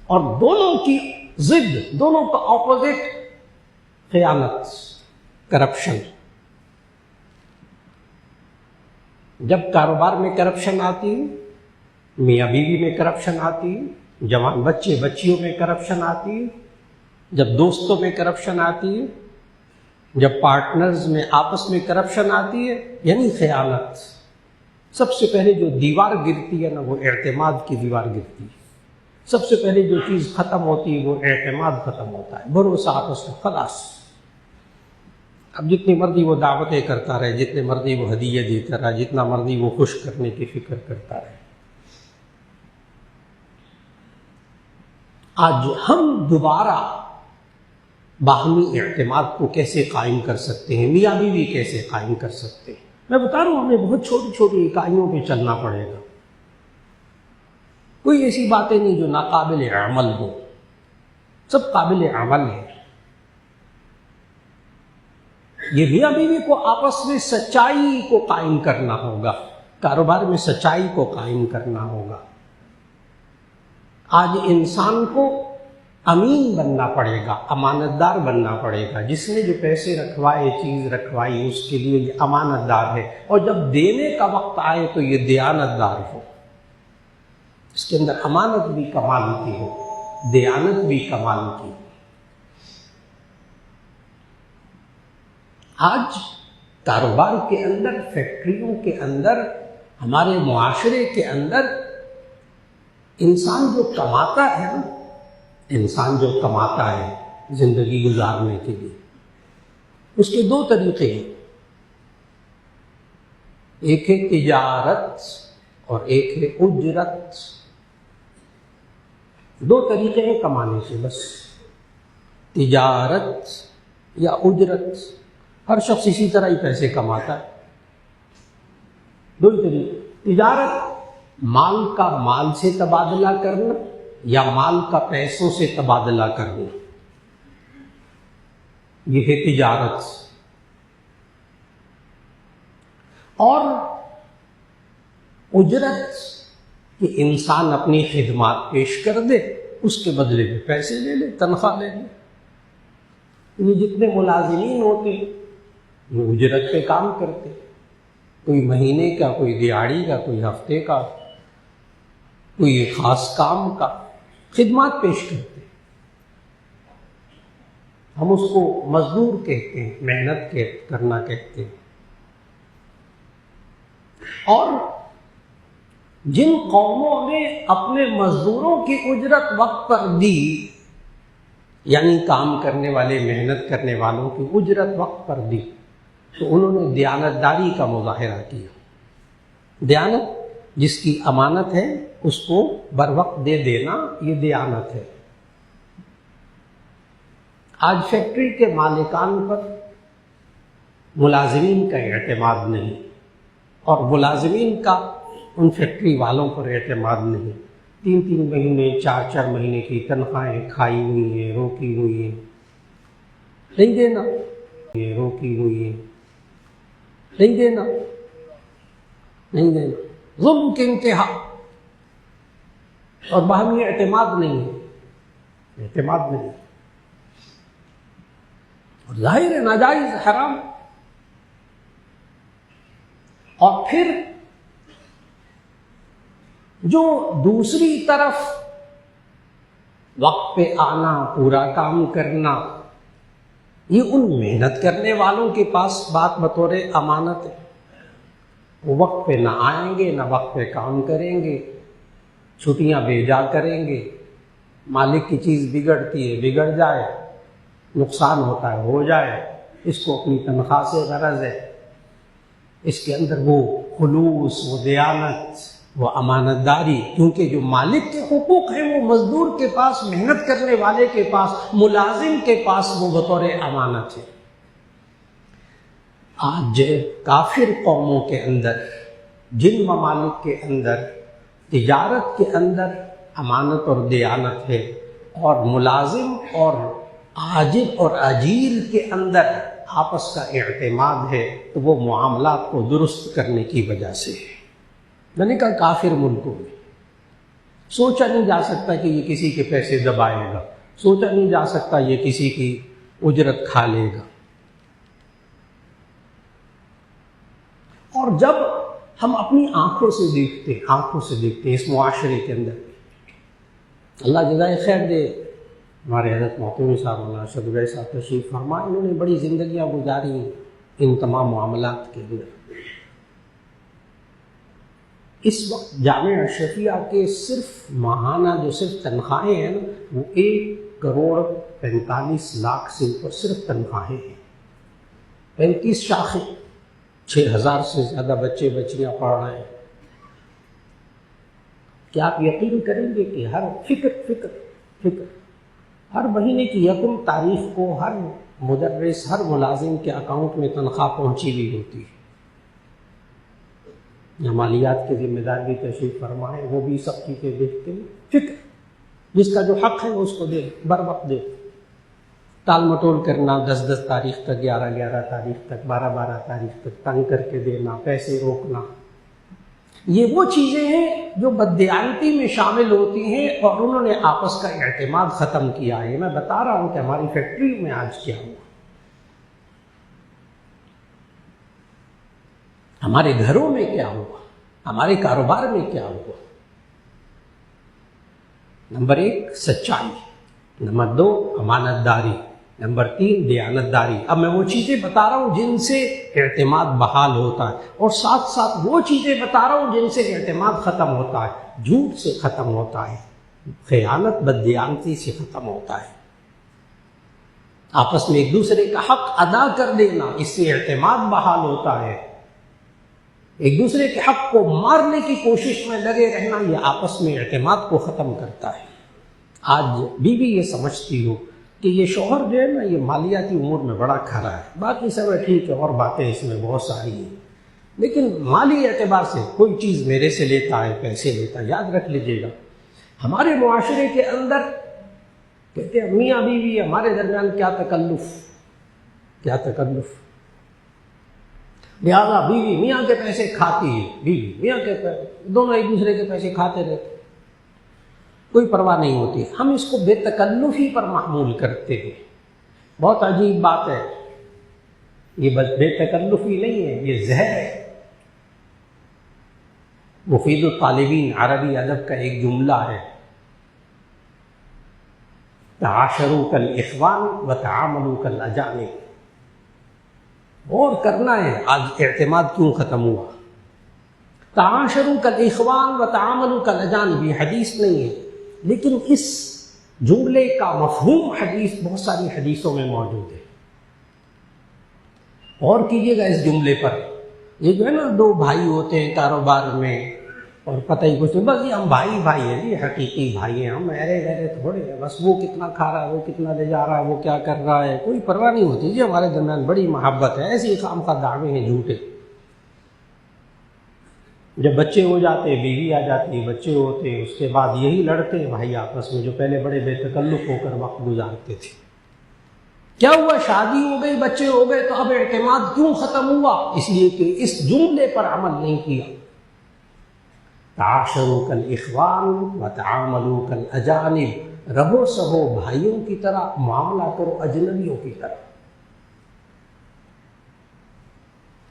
اور دونوں کی ضد، دونوں کا اپوزٹ خیانت، کرپشن. جب کاروبار میں کرپشن آتی ہے، میاں بیوی میں کرپشن آتی ہے، جوان بچے بچیوں میں کرپشن آتی ہے، جب دوستوں میں کرپشن آتی ہے، جب پارٹنرز میں آپس میں کرپشن آتی ہے، یعنی خیانت. سب سے پہلے جو دیوار گرتی ہے نا، وہ اعتماد کی دیوار گرتی ہے. سب سے پہلے جو چیز ختم ہوتی ہے وہ اعتماد ختم ہوتا ہے، بھروسہ آپس میں. خلاص اب جتنی مرضی وہ دعوتیں کرتا رہے، جتنے مرضی وہ ہدیے دیتا رہے، جتنا مرضی وہ خوش کرنے کی فکر کرتا رہے. آج ہم دوبارہ باہمی اعتماد کو کیسے قائم کر سکتے ہیں، میاں بیوی کیسے قائم کر سکتے ہیں؟ میں بتا رہا ہوں ہمیں بہت چھوٹی چھوٹی اکائیوں پہ چلنا پڑے گا. کوئی ایسی باتیں نہیں جو ناقابل عمل ہو، سب قابل عمل ہے. یہ میاں بیوی کو آپس میں سچائی کو قائم کرنا ہوگا، کاروبار میں سچائی کو قائم کرنا ہوگا. آج انسان کو امین بننا پڑے گا، امانت دار بننا پڑے گا. جس نے جو پیسے رکھوائے، چیز رکھوائی، اس کے لیے یہ امانت دار ہے. اور جب دینے کا وقت آئے تو یہ دیانت دار ہو، اس کے اندر امانت بھی کمال کی ہو، دیانت بھی کمال کی. آج کاروبار کے اندر، فیکٹریوں کے اندر، ہمارے معاشرے کے اندر انسان جو کماتا ہے نا، انسان جو کماتا ہے زندگی گزارنے کے لیے، اس کے دو طریقے ہیں. ایک ہے تجارت اور ایک ہے اجرت. دو طریقے ہیں کمانے سے، بس تجارت یا اجرت. ہر شخص اسی طرح ہی پیسے کماتا ہے. دو ہی طریقے. تجارت مال کا مال سے تبادلہ کرنا یا مال کا پیسوں سے تبادلہ کرنا، یہ ہے تجارت. اور اجرت کہ انسان اپنی خدمات پیش کر دے، اس کے بدلے میں پیسے لے لے، تنخواہ لے لے. یہ جتنے ملازمین ہوتے ہیں یہ اجرت پہ کام کرتے، کوئی مہینے کا، کوئی دیہاڑی کا، کوئی ہفتے کا، کوئی خاص کام کا خدمات پیش کرتے. ہم اس کو مزدور کہتے ہیں، محنت کرنا کہتے ہیں. اور جن قوموں نے اپنے مزدوروں کی اجرت وقت پر دی، یعنی کام کرنے والے، محنت کرنے والوں کی اجرت وقت پر دی، تو انہوں نے دیانت داری کا مظاہرہ کیا. دیانت جس کی امانت ہے اس کو بر وقت دے دینا، یہ دیانت ہے. آج فیکٹری کے مالکان پر ملازمین کا اعتماد نہیں، اور ملازمین کا ان فیکٹری والوں پر اعتماد نہیں۔ 3 مہینے 4 مہینے کی تنخواہیں کھائی ہوئی ہیں، روکی ہوئی ہیں، نہیں دینا، روکی ہوئی ہیں، نہیں دینا، نہیں دینا، ظلم کے انتہا، اور باہمی اعتماد نہیں ہے، اعتماد نہیں، اور ظاہر ہے ناجائز حرام۔ اور پھر جو دوسری طرف وقت پہ آنا، پورا کام کرنا، یہ ان محنت کرنے والوں کے پاس بات بطور امانت ہے۔ وہ وقت پہ نہ آئیں گے، نہ وقت پہ کام کریں گے، چھٹیاں بے جا کریں گے، مالک کی چیز بگڑتی ہے، بگڑ جائے، نقصان ہوتا ہے، ہو جائے، اس کو اپنی تنخواہ سے غرض ہے، اس کے اندر وہ خلوص، وہ دیانت، وہ امانت داری، کیونکہ جو مالک کے حقوق ہیں وہ مزدور کے پاس، محنت کرنے والے کے پاس، ملازم کے پاس وہ بطور امانت ہے۔ آج کافر قوموں کے اندر، جن ممالک کے اندر تجارت کے اندر امانت اور دیانت ہے، اور ملازم اور عاجل اور اجیر کے اندر آپس کا اعتماد ہے، تو وہ معاملات کو درست کرنے کی وجہ سے ہے۔ میں نے کہا کافر ملکوں میں سوچا نہیں جا سکتا کہ یہ کسی کے پیسے دبائے گا، سوچا نہیں جا سکتا یہ کسی کی اجرت کھا لے گا۔ اور جب ہم اپنی آنکھوں سے دیکھتے ہیں اس معاشرے کے اندر، اللہ جزائے خیر دے، ہمارے حضرت محتومی صاحب مولانا ارشد گوئی صاحب تشریف فرما، انہوں نے بڑی زندگیاں گزاری ہیں ان تمام معاملات کے اندر۔ اس وقت جامعہ اشرفیہ کے صرف ماہانہ جو صرف تنخواہیں ہیں نا، وہ 1,45,00,000 سے اوپر صرف تنخواہیں ہیں، 35 شاخیں، 6,000 سے زیادہ بچے بچیاں پڑھ رہے ہیں۔ کیا آپ یقین کریں گے کہ ہر فکر ہر مہینے کی 1 تاریخ کو ہر مدرس، ہر ملازم کے اکاؤنٹ میں تنخواہ پہنچی ہوئی ہوتی ہے۔ مالیات کے ذمہ دار بھی تشریف فرمائے، وہ بھی سب چیزیں دیکھتے ہیں، فکر جس کا جو حق ہے اس کو دے، بر وقت دے۔ ٹال مٹول کرنا 10 تاریخ تک، 11 تاریخ تک، 12 تاریخ تک تنگ کر کے دینا، پیسے روکنا، یہ وہ چیزیں ہیں جو بددیانتی میں شامل ہوتی ہیں، اور انہوں نے آپس کا اعتماد ختم کیا ہے۔ میں بتا رہا ہوں کہ ہماری فیکٹری میں آج کیا ہوا، ہمارے گھروں میں کیا ہوا، ہمارے کاروبار میں کیا ہوا۔ نمبر 1 سچائی، نمبر 2 امانت داری، نمبر 3 دیانت داری۔ اب میں وہ چیزیں بتا رہا ہوں جن سے اعتماد بحال ہوتا ہے، اور ساتھ ساتھ وہ چیزیں بتا رہا ہوں جن سے اعتماد ختم ہوتا ہے، جھوٹ سے ختم ہوتا ہے، خیانت بددیانتی سے ختم ہوتا ہے۔ آپس میں ایک دوسرے کا حق ادا کر دینا، اس سے اعتماد بحال ہوتا ہے۔ ایک دوسرے کے حق کو مارنے کی کوشش میں لگے رہنا، یہ آپس میں اعتماد کو ختم کرتا ہے۔ آج بیوی یہ سمجھتی ہو کہ یہ شوہر جو ہے نا، یہ مالیاتی امور میں بڑا کھرا ہے، باقی سب ٹھیک ہے، اور باتیں اس میں بہت ساری ہیں، لیکن مالی اعتبار سے کوئی چیز میرے سے لیتا ہے، پیسے لیتا ہے۔ یاد رکھ لیجیے گا، ہمارے معاشرے کے اندر کہتے ہیں میاں بیوی ہمارے درمیان کیا تکلف، لہٰذا بیوی میاں کے پیسے کھاتی ہے، بیوی میاں کے پیسے، دونوں ایک دوسرے کے پیسے کھاتے رہتے، کوئی پرواہ نہیں ہوتی۔ ہم اس کو بے تکلفی پر محمول کرتے ہیں۔ بہت عجیب بات ہے، یہ بے تکلفی نہیں ہے، یہ زہر ہے۔ مفید الطالبین عربی ادب کا ایک جملہ ہے، تعاشروا کالاخوان وتعاملوا کالاجانب۔ غور کرنا ہے آج اعتماد کیوں ختم ہوا۔ تعاشروا کالاخوان وتعاملوا کالاجانب، یہ حدیث نہیں ہے، لیکن اس جملے کا مفہوم حدیث بہت ساری حدیثوں میں موجود ہے۔ غور کیجیے گا اس جملے پر۔ یہ جو ہے نا، 2 بھائی ہوتے ہیں کاروبار میں، اور پتہ ہی کچھ نہیں، بس یہ ہم بھائی بھائی ہیں جی، حقیقی بھائی ہیں ہم، ایرے گہرے تھوڑے ہیں، بس وہ کتنا کھا رہا ہے، وہ کتنا لے جا رہا ہے، وہ کیا کر رہا ہے، کوئی پرواہ نہیں ہوتی جی ہمارے درمیان، بڑی محبت ہے۔ ایسے ہی خام خواہ دعوے ہیں جھوٹے۔ جب بچے ہو جاتے، بیوی آ جاتی، بچے ہوتے، اس کے بعد یہی لڑتے بھائی آپس میں جو پہلے بڑے بے تکلف ہو کر وقت گزارتے تھے۔ کیا ہوا؟ شادی ہو گئی، بچے ہو گئے، تو اب اعتماد کیوں ختم ہوا؟ اس لیے کہ اس جملے پر عمل نہیں کیا۔ تعاشروا کالاخوان وتعاملوا کالاجانب، رہو سہو بھائیوں کی طرح، معاملہ کرو اجنبیوں کی طرح۔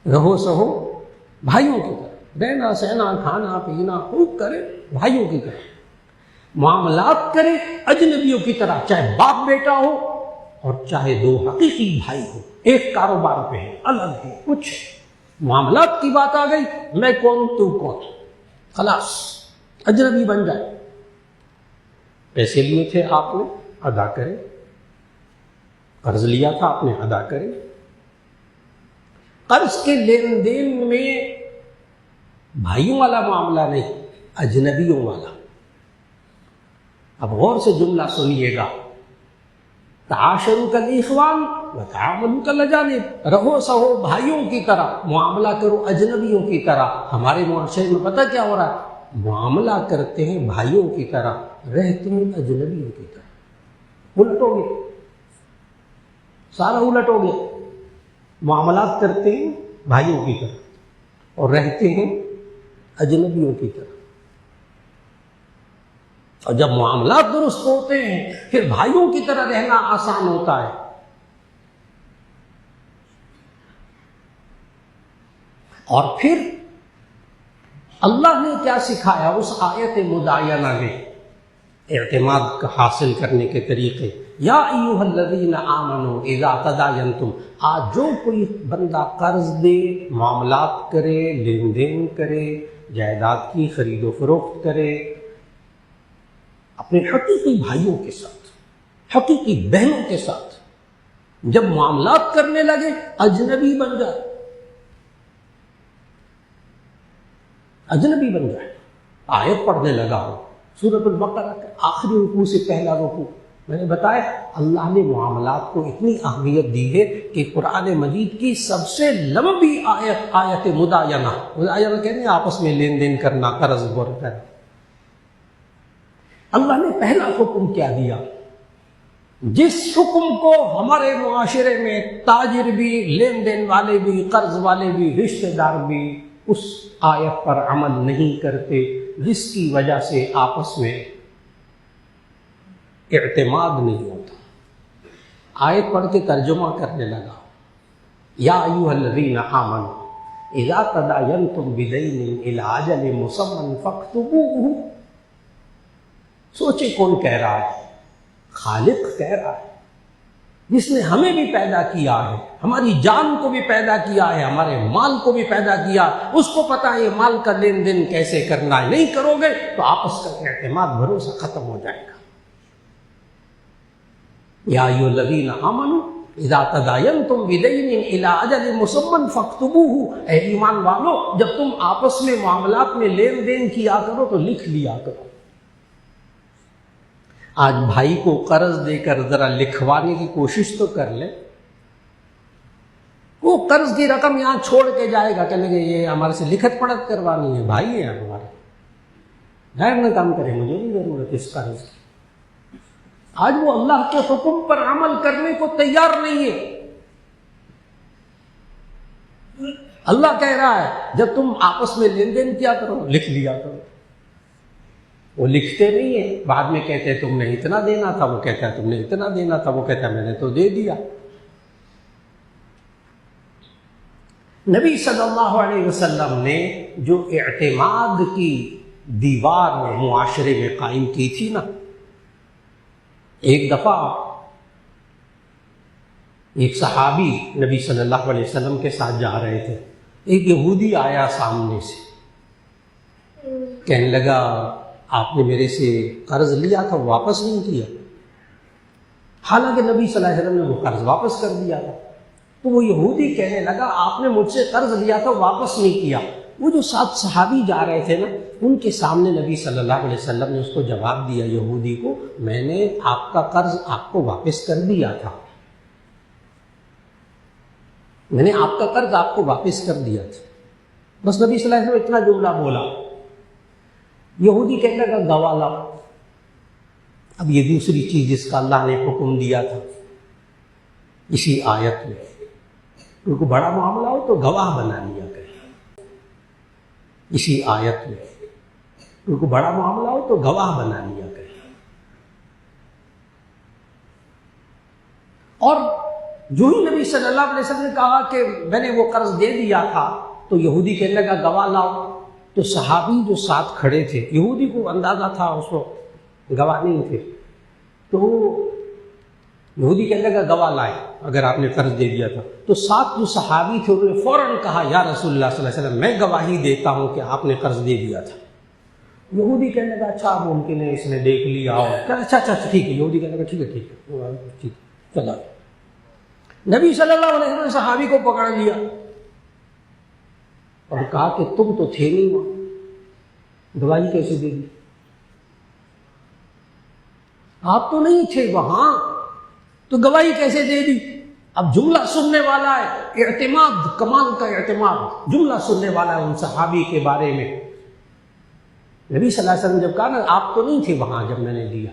رہو سہو بھائیوں کی طرح، رہنا سہنا کھانا پینا خوب کرے بھائیوں کی طرح، معاملات کرے اجنبیوں کی طرح، چاہے باپ بیٹا ہو اور چاہے دو حقیقی بھائی ہو، ایک کاروبار پہ ہے، الگ ہے، کچھ معاملات کی بات آ گئی، میں کون تو کون، خلاص اجنبی بن جائے۔ پیسے لیے تھے آپ نے، ادا کرے، قرض لیا تھا آپ نے، ادا کرے۔ قرض کے لین دین میں بھائیوں والا معاملہ نہیں، اجنبیوں والا۔ اب غور سے جملہ سنیے گا، تعاشروا کالاخوان وتعاملوا کالاجانب، رہو سہو بھائیوں کی طرح، معاملہ کرو اجنبیوں کی طرح۔ ہمارے معاشرے میں پتہ کیا ہو رہا ہے؟ معاملہ کرتے ہیں بھائیوں کی طرح، رہتے ہیں اجنبیوں کی طرح۔ الٹ ہو گیا، سارا الٹ ہو گیا۔ معاملات کرتے ہیں بھائیوں کی طرح اور رہتے ہیں اجنبیوں کی طرح۔ اور جب معاملات درست ہوتے ہیں پھر بھائیوں کی طرح رہنا آسان ہوتا ہے۔ اور پھر اللہ نے کیا سکھایا اس آیت مدائنہ میں اعتماد کا حاصل کرنے کے طریقے؟ یا ایھا الذین آمنوا اذا تداینتم، آج جو کوئی بندہ قرض دے، معاملات کرے، لین دین کرے، جائیداد کی خرید و فروخت کرے، اپنے حقیقی بھائیوں کے ساتھ، حقیقی بہنوں کے ساتھ جب معاملات کرنے لگے، اجنبی بن جائے، اجنبی بن جائے۔ آیت پڑھنے لگا ہوں سورۃ البقرہ کے آخری رکوع سے پہلا رکوع، میں نے بتایا اللہ نے معاملات کو اتنی اہمیت دی ہے کہ قرآن مجید کی سب سے لمبی آیت مدائنہ کہتے ہیں آپس میں لین دین کرنا، قرض بر کرنا۔ اللہ نے پہلا حکم کیا دیا؟ جس حکم کو ہمارے معاشرے میں تاجر بھی، لین دین والے بھی، قرض والے بھی، رشتہ دار بھی اس آیت پر عمل نہیں کرتے، جس کی وجہ سے آپس میں اعتماد نہیں ہوتا۔ آیت پڑھ کے ترجمہ کرنے لگا، یا ایھا الذین آمنوا اذا تداینتم بدین الی اجل مسمى فاکتبوہ۔ سوچے کون کہہ رہا ہے؟ خالق کہہ رہا ہے، جس نے ہمیں بھی پیدا کیا ہے، ہماری جان کو بھی پیدا کیا ہے، ہمارے مال کو بھی پیدا کیا، اس کو پتا ہے یہ مال کا لین دین کیسے کرنا ہے۔ نہیں کرو گے تو آپس کا اعتماد، بھروسہ ختم ہو جائے گا۔ یا ایھا الذین آمنوا اذا تداینتم بدین الی اجل مسمى فاکتبوہ، اے ایمان والو جب تم آپس میں معاملات میں لین دین کیا کرو تو لکھ لیا کرو۔ آج بھائی کو قرض دے کر ذرا لکھوانے کی کوشش تو کر لے، وہ قرض کی رقم یہاں چھوڑ کے جائے گا، کہنے کہ یہ ہمارے سے لکھت پڑھت کروانی ہے، بھائی ہیں ہمارے، غیر نہ کام کرے، مجھے نہیں ضرورت اس قرض کی۔ آج وہ اللہ کے حکم پر عمل کرنے کو تیار نہیں ہے۔ اللہ کہہ رہا ہے جب تم آپس میں لین دین کیا کرو لکھ لیا کرو۔ وہ لکھتے نہیں ہیں، بعد میں کہتے ہیں تم نے اتنا دینا تھا، وہ کہتا ہے تم نے اتنا دینا تھا، وہ کہتا ہے میں نے تو دے دیا۔ نبی صلی اللہ علیہ وسلم نے جو اعتماد کی دیوار معاشرے میں قائم کی تھی نا، ایک دفعہ ایک صحابی نبی صلی اللہ علیہ وسلم کے ساتھ جا رہے تھے، ایک یہودی آیا سامنے سے، کہنے لگا آپ نے میرے سے قرض لیا تھا واپس نہیں کیا، حالانکہ نبی صلی اللہ علیہ وسلم نے وہ قرض واپس کر دیا تھا۔ تو وہ یہودی کہنے لگا آپ نے مجھ سے قرض لیا تھا واپس نہیں کیا، وہ جو 7 صحابی جا رہے تھے نا، ان کے سامنے نبی صلی اللہ علیہ وسلم نے اس کو جواب دیا، یہودی کو، میں نے آپ کا قرض آپ کو واپس کر دیا تھا، میں نے آپ کا قرض آپ کو واپس کر دیا تھا۔ بس نبی صلی اللہ علیہ وسلم اتنا جملہ بولا، یہودی کہنے لگا گواہ لاؤ۔ اب یہ دوسری چیز جس کا اللہ نے حکم دیا تھا اسی آیت میں، ان کو بڑا معاملہ ہو تو گواہ بنا لیا کرے، اسی آیت میں ان کو بڑا معاملہ ہو تو گواہ بنا لیا کرے۔ اور جو ہی نبی صلی اللہ علیہ وسلم نے کہا کہ میں نے وہ قرض دے دیا تھا، تو یہودی کہنے لگا گواہ لاؤ۔ تو صحابی جو ساتھ کھڑے تھے، یہودی کو اندازہ تھا اس کو گواہ نہیں تھے، تو یہودی کہنے لگا گواہ لائے اگر آپ نے قرض دے دیا تھا۔ تو ساتھ جو صحابی تھے انہوں نے فوراً کہا یا رسول اللہ صلی اللہ علیہ وسلم، میں گواہی دیتا ہوں کہ آپ نے قرض دے دیا تھا۔ یہودی کہنے لگا اچھا ممکن ہے اس نے دیکھ لیا ہو، اچھا ٹھیک ہے۔ یہودی کہنے لگا ٹھیک ہے چلا۔ نبی صلی اللہ علیہ وسلم نے صحابی کو پکڑ لیا اور کہا کہ تم تو تھے نہیں وہاں، گواہی کیسے دے دی؟ آپ تو نہیں تھے وہاں تو گواہی کیسے دے دی؟ اب جملہ سننے والا ہے، اعتماد، کمال کا اعتماد، جملہ سننے والا ہے ان صحابی کے بارے میں۔ نبی صلی اللہ علیہ وسلم جب کہا نا آپ تو نہیں تھے وہاں جب میں نے دیا،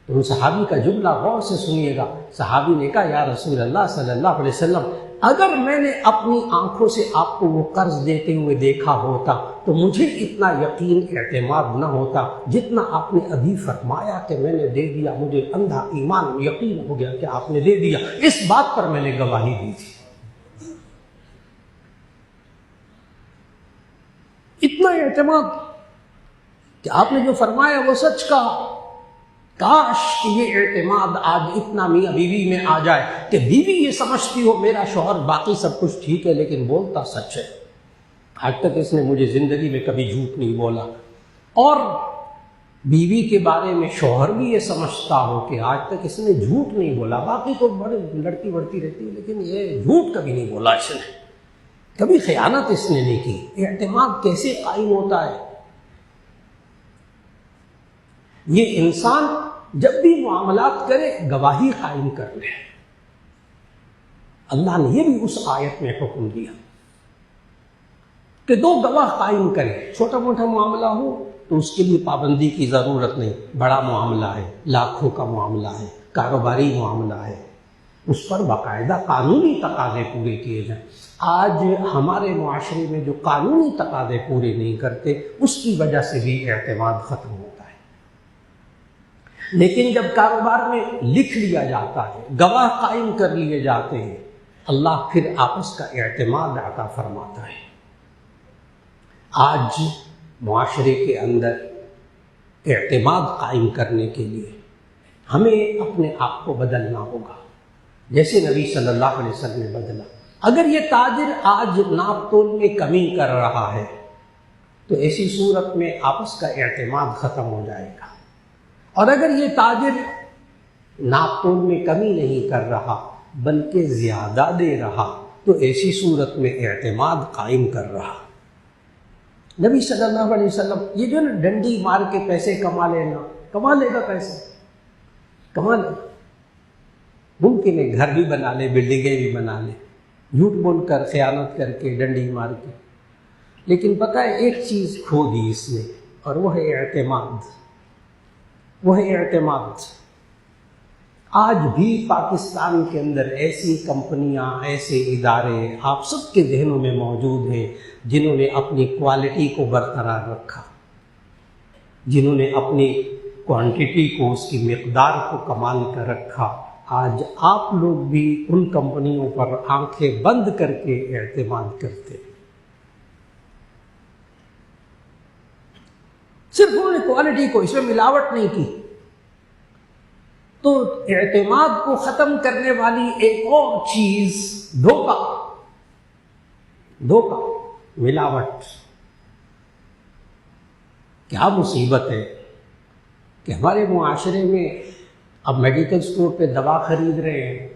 تو ان صحابی کا جملہ غور سے سنیے گا۔ صحابی نے کہا یا رسول اللہ صلی اللہ علیہ وسلم، اگر میں نے اپنی آنکھوں سے آپ کو وہ قرض دیتے ہوئے دیکھا ہوتا تو مجھے اتنا یقین اعتماد نہ ہوتا جتنا آپ نے ابھی فرمایا کہ میں نے دے دیا، مجھے اندھا ایمان یقین ہو گیا کہ آپ نے دے دیا، اس بات پر میں نے گواہی دی تھی۔ اتنا اعتماد کہ آپ نے جو فرمایا وہ سچ کہا۔ کاش کہ یہ اعتماد آج اتنا میاں بیوی میں آ جائے کہ بیوی یہ سمجھتی ہو میرا شوہر باقی سب کچھ ٹھیک ہے لیکن بولتا سچ ہے، آج تک اس نے مجھے زندگی میں کبھی جھوٹ نہیں بولا۔ اور بیوی کے بارے میں شوہر بھی یہ سمجھتا ہو کہ آج تک اس نے جھوٹ نہیں بولا، باقی تو بڑے لڑتی بڑھتی رہتی ہے لیکن یہ جھوٹ کبھی نہیں بولا، اس نے کبھی خیانت اس نے نہیں کی۔ اعتماد کیسے قائم ہوتا ہے؟ یہ انسان جب بھی معاملات کرے گواہی قائم کر لے۔ اللہ نے یہ بھی اس آیت میں حکم دیا کہ 2 گواہ قائم کرے۔ چھوٹا موٹا معاملہ ہو تو اس کے لیے پابندی کی ضرورت نہیں، بڑا معاملہ ہے، لاکھوں کا معاملہ ہے، کاروباری معاملہ ہے، اس پر باقاعدہ قانونی تقاضے پورے کیے جائیں۔ آج ہمارے معاشرے میں جو قانونی تقاضے پورے نہیں کرتے اس کی وجہ سے بھی اعتماد ختم ہوتا ہے۔ لیکن جب کاروبار میں لکھ لیا جاتا ہے، گواہ قائم کر لیے جاتے ہیں، اللہ پھر آپس کا اعتماد عطا فرماتا ہے۔ آج معاشرے کے اندر اعتماد قائم کرنے کے لیے ہمیں اپنے آپ کو بدلنا ہوگا، جیسے نبی صلی اللہ علیہ وسلم نے بدلا۔ اگر یہ تاجر آج ناپ تول میں کمی کر رہا ہے تو ایسی صورت میں آپس کا اعتماد ختم ہو جائے گا، اور اگر یہ تاجر ناپ تول میں کمی نہیں کر رہا بلکہ زیادہ دے رہا تو ایسی صورت میں اعتماد قائم کر رہا۔ نبی صلی اللہ علیہ وسلم یہ جو نا ڈنڈی مار کے پیسے کما لینا، کما لے گا پیسے، کما لے گا، ممکن ہے گھر بھی بنا لے، بلڈنگیں بھی بنا لے، جھوٹ بول کر، خیانت کر کے، ڈنڈی مار کے، لیکن پتہ ہے ایک چیز کھو دی اس نے، اور وہ ہے اعتماد، وہ ہے اعتماد۔ آج بھی پاکستان کے اندر ایسی کمپنیاں، ایسے ادارے آپ سب کے ذہنوں میں موجود ہیں جنہوں نے اپنی کوالٹی کو برقرار رکھا، جنہوں نے اپنی کوانٹٹی کو، اس کی مقدار کو کمال کر رکھا۔ آج آپ لوگ بھی ان کمپنیوں پر آنکھیں بند کر کے اعتماد کرتے ہیں۔ صرف انہوں نے کوالٹی کو، اس میں ملاوٹ نہیں کی۔ تو اعتماد کو ختم کرنے والی ایک اور چیز دھوکہ، دھوکہ، ملاوٹ۔ کیا مصیبت ہے کہ ہمارے معاشرے میں اب میڈیکل اسٹور پہ دوا خرید رہے ہیں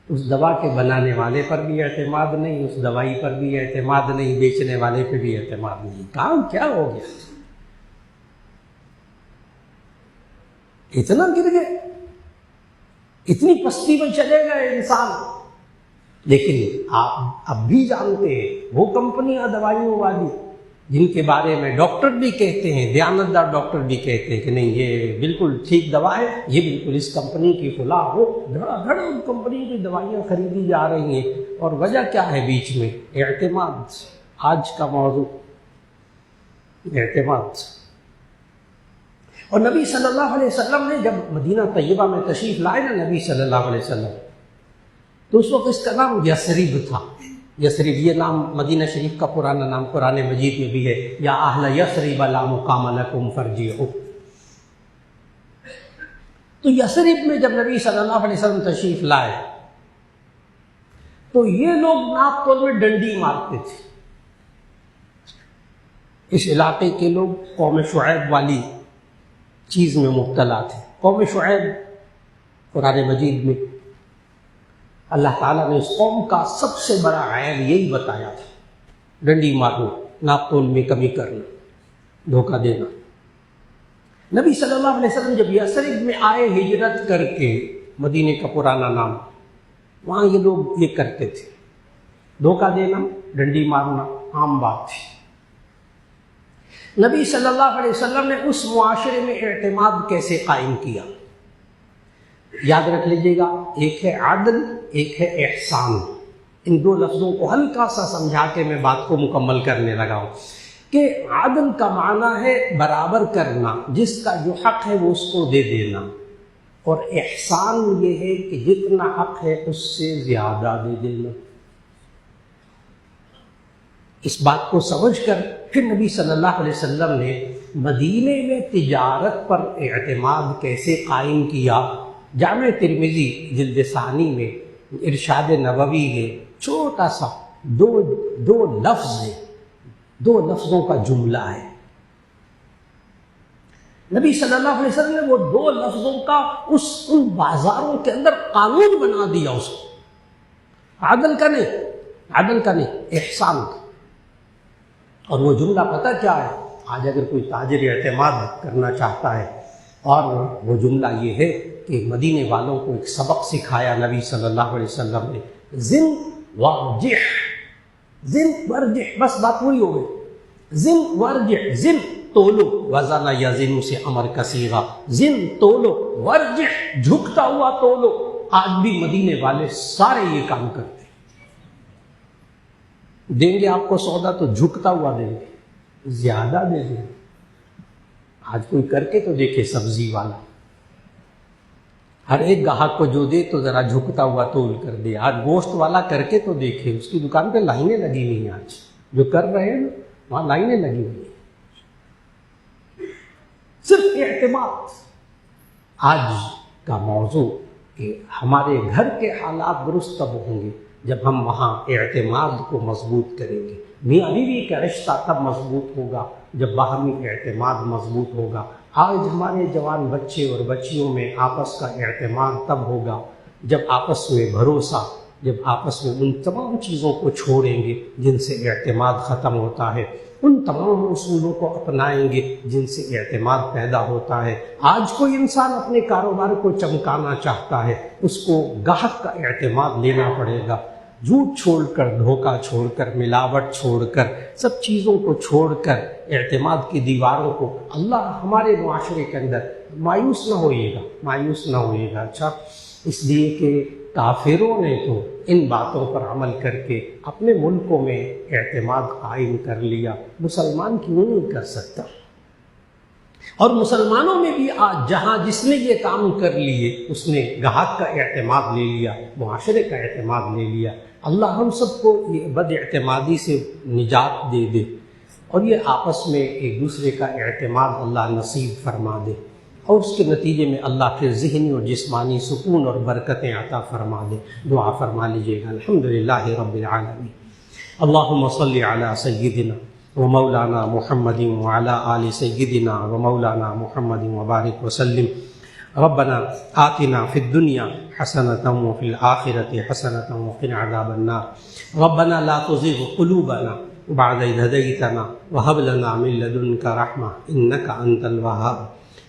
اس دوا کے بنانے والے پر بھی اعتماد نہیں، اس دوائی پر بھی اعتماد نہیں، بیچنے والے پہ بھی اعتماد نہیں۔ کام کیا ہو گیا؟ اتنا گر گئے، اتنی پستی میں چلے گئے انسان۔ لیکن آپ اب بھی جانتے ہیں وہ کمپنیاں دوائیوں والی جن کے بارے میں ڈاکٹر بھی کہتے ہیں، دیانتدار ڈاکٹر بھی کہتے ہیں کہ نہیں یہ بالکل ٹھیک دوا ہے، یہ بالکل اس کمپنی کی فلاں، وہ دھڑا دھڑ ان کمپنی کی دوائیاں خریدی جا رہی ہیں۔ اور وجہ کیا ہے بیچ میں؟ اعتماد۔ آج کا موضوع اعتماد۔ اور نبی صلی اللہ علیہ وسلم نے جب مدینہ طیبہ میں تشریف لائے نا نبی صلی اللہ علیہ وسلم، تو اس وقت اس کا نام یثرب تھا۔ یثرب یہ نام مدینہ شریف کا پرانا نام قرآن مجید میں بھی ہے، یا اہل یثرب لا مقام لکم فارجعوا۔ تو یثرب میں جب نبی صلی اللہ علیہ وسلم تشریف لائے تو یہ لوگ ناپ تول میں ڈنڈی مارتے تھے۔ اس علاقے کے لوگ قوم شعیب والی چیز میں مبتلا تھے۔ قوم شعیب قرآن مجید میں اللہ تعالیٰ نے اس قوم کا سب سے بڑا عیب یہی بتایا تھا، ڈنڈی مارنا، ناپ تول میں کمی کرنا، دھوکہ دینا۔ نبی صلی اللہ علیہ وسلم جب یثرب میں آئے ہجرت کر کے، مدینے کا پرانا نام، وہاں یہ لوگ یہ کرتے تھے، دھوکہ دینا، ڈنڈی مارنا عام بات تھی۔ نبی صلی اللہ علیہ وسلم نے اس معاشرے میں اعتماد کیسے قائم کیا؟ یاد رکھ لیجیے گا، ایک ہے عدل، ایک ہے احسان۔ ان دو لفظوں کو ہلکا سا سمجھا کے میں بات کو مکمل کرنے لگا ہوں کہ عدل کا معنی ہے برابر کرنا، جس کا جو حق ہے وہ اس کو دے دینا، اور احسان یہ ہے کہ جتنا حق ہے اس سے زیادہ دے دینا۔ اس بات کو سمجھ کر پھر نبی صلی اللہ علیہ وسلم نے مدینے میں تجارت پر اعتماد کیسے قائم کیا۔ جامع ترمذی جلد ثانی میں ارشاد نبوی ہے، چھوٹا سا دو لفظ ہے، دو لفظوں کا جملہ ہے۔ نبی صلی اللہ علیہ وسلم نے وہ دو لفظوں کا ان بازاروں کے اندر قانون بنا دیا، اس کو عدل کا نہیں، احسان کا۔ اور وہ جملہ پتہ کیا ہے؟ آج اگر کوئی تاجر اعتماد کرنا چاہتا ہے، اور وہ جملہ یہ ہے کہ مدینے والوں کو ایک سبق سکھایا نبی صلی اللہ علیہ وسلم نے، زن وارجح، بس بات وہی ہو گئی، زن وارجح، زن تولو، وزن یزن سے امر کا صیغہ، زن تولو ورجح، جھکتا ہوا تولو۔ آج بھی مدینے والے سارے یہ کام کرتے، دیں گے آپ کو سودا تو جھکتا ہوا دیں گے، زیادہ دے دیں گے۔ آج کوئی کر کے تو دیکھے، سبزی والا ہر ایک گاہک کو جو دے تو ذرا جھکتا ہوا تول کر دے۔ آج گوشت والا کر کے تو دیکھے، اس کی دکان پہ لائنیں لگی ہوئی ہیں، آج جو کر رہے ہیں وہاں لائنیں لگی ہوئی ہیں، صرف اعتماد۔ آج کا موضوع کہ ہمارے گھر کے حالات درست تب ہوں گے جب ہم وہاں اعتماد کو مضبوط کریں گے۔ میاں بیوی کا رشتہ تب مضبوط ہوگا جب باہمی اعتماد مضبوط ہوگا۔ آج ہمارے جوان بچے اور بچیوں میں آپس کا اعتماد تب ہوگا جب آپس میں بھروسہ، جب آپس میں ان تمام چیزوں کو چھوڑیں گے جن سے اعتماد ختم ہوتا ہے، ان تمام اصولوں کو اپنائیں گے جن سے اعتماد پیدا ہوتا ہے۔ آج کوئی انسان اپنے کاروبار کو چمکانا چاہتا ہے، اس کو گاہک کا اعتماد لینا پڑے گا۔ جھوٹ چھوڑ کر، دھوکہ چھوڑ کر، ملاوٹ چھوڑ کر، سب چیزوں کو چھوڑ کر اعتماد کی دیواروں کو، اللہ ہمارے معاشرے کے اندر مایوس نہ ہوئیے گا۔ اچھا، اس لیے کہ کافروں نے تو ان باتوں پر عمل کر کے اپنے ملکوں میں اعتماد قائم کر لیا، مسلمان کیوں نہیں کر سکتا؟ اور مسلمانوں میں بھی آج جہاں جس نے یہ کام کر لیے، اس نے گاہک کا اعتماد لے لیا، معاشرے کا اعتماد لے لیا۔ اللہ ہم سب کو یہ بد اعتمادی سے نجات دے دے، اور یہ آپس میں ایک دوسرے کا اعتماد اللہ نصیب فرما دے، اور اس کے نتیجے میں اللہ پھر ذہنی اور جسمانی سکون اور برکتیں عطا فرما دے۔ دعا فرما لیجیے گا۔ الحمدللہ رب العالمین، اللہم صلی علی سیدنا ومولانا محمد وعلی آل سیدنا ومولانا محمد وبارک وسلم۔ ربنا آتنا فی الدنیا حسنة وفي الآخرة حسنة وقنا عذاب النار ربنا لا تزغ قلوبنا بعد إذ هديتنا وهب لنا من لدنك رحمة إنك أنت الوهاب۔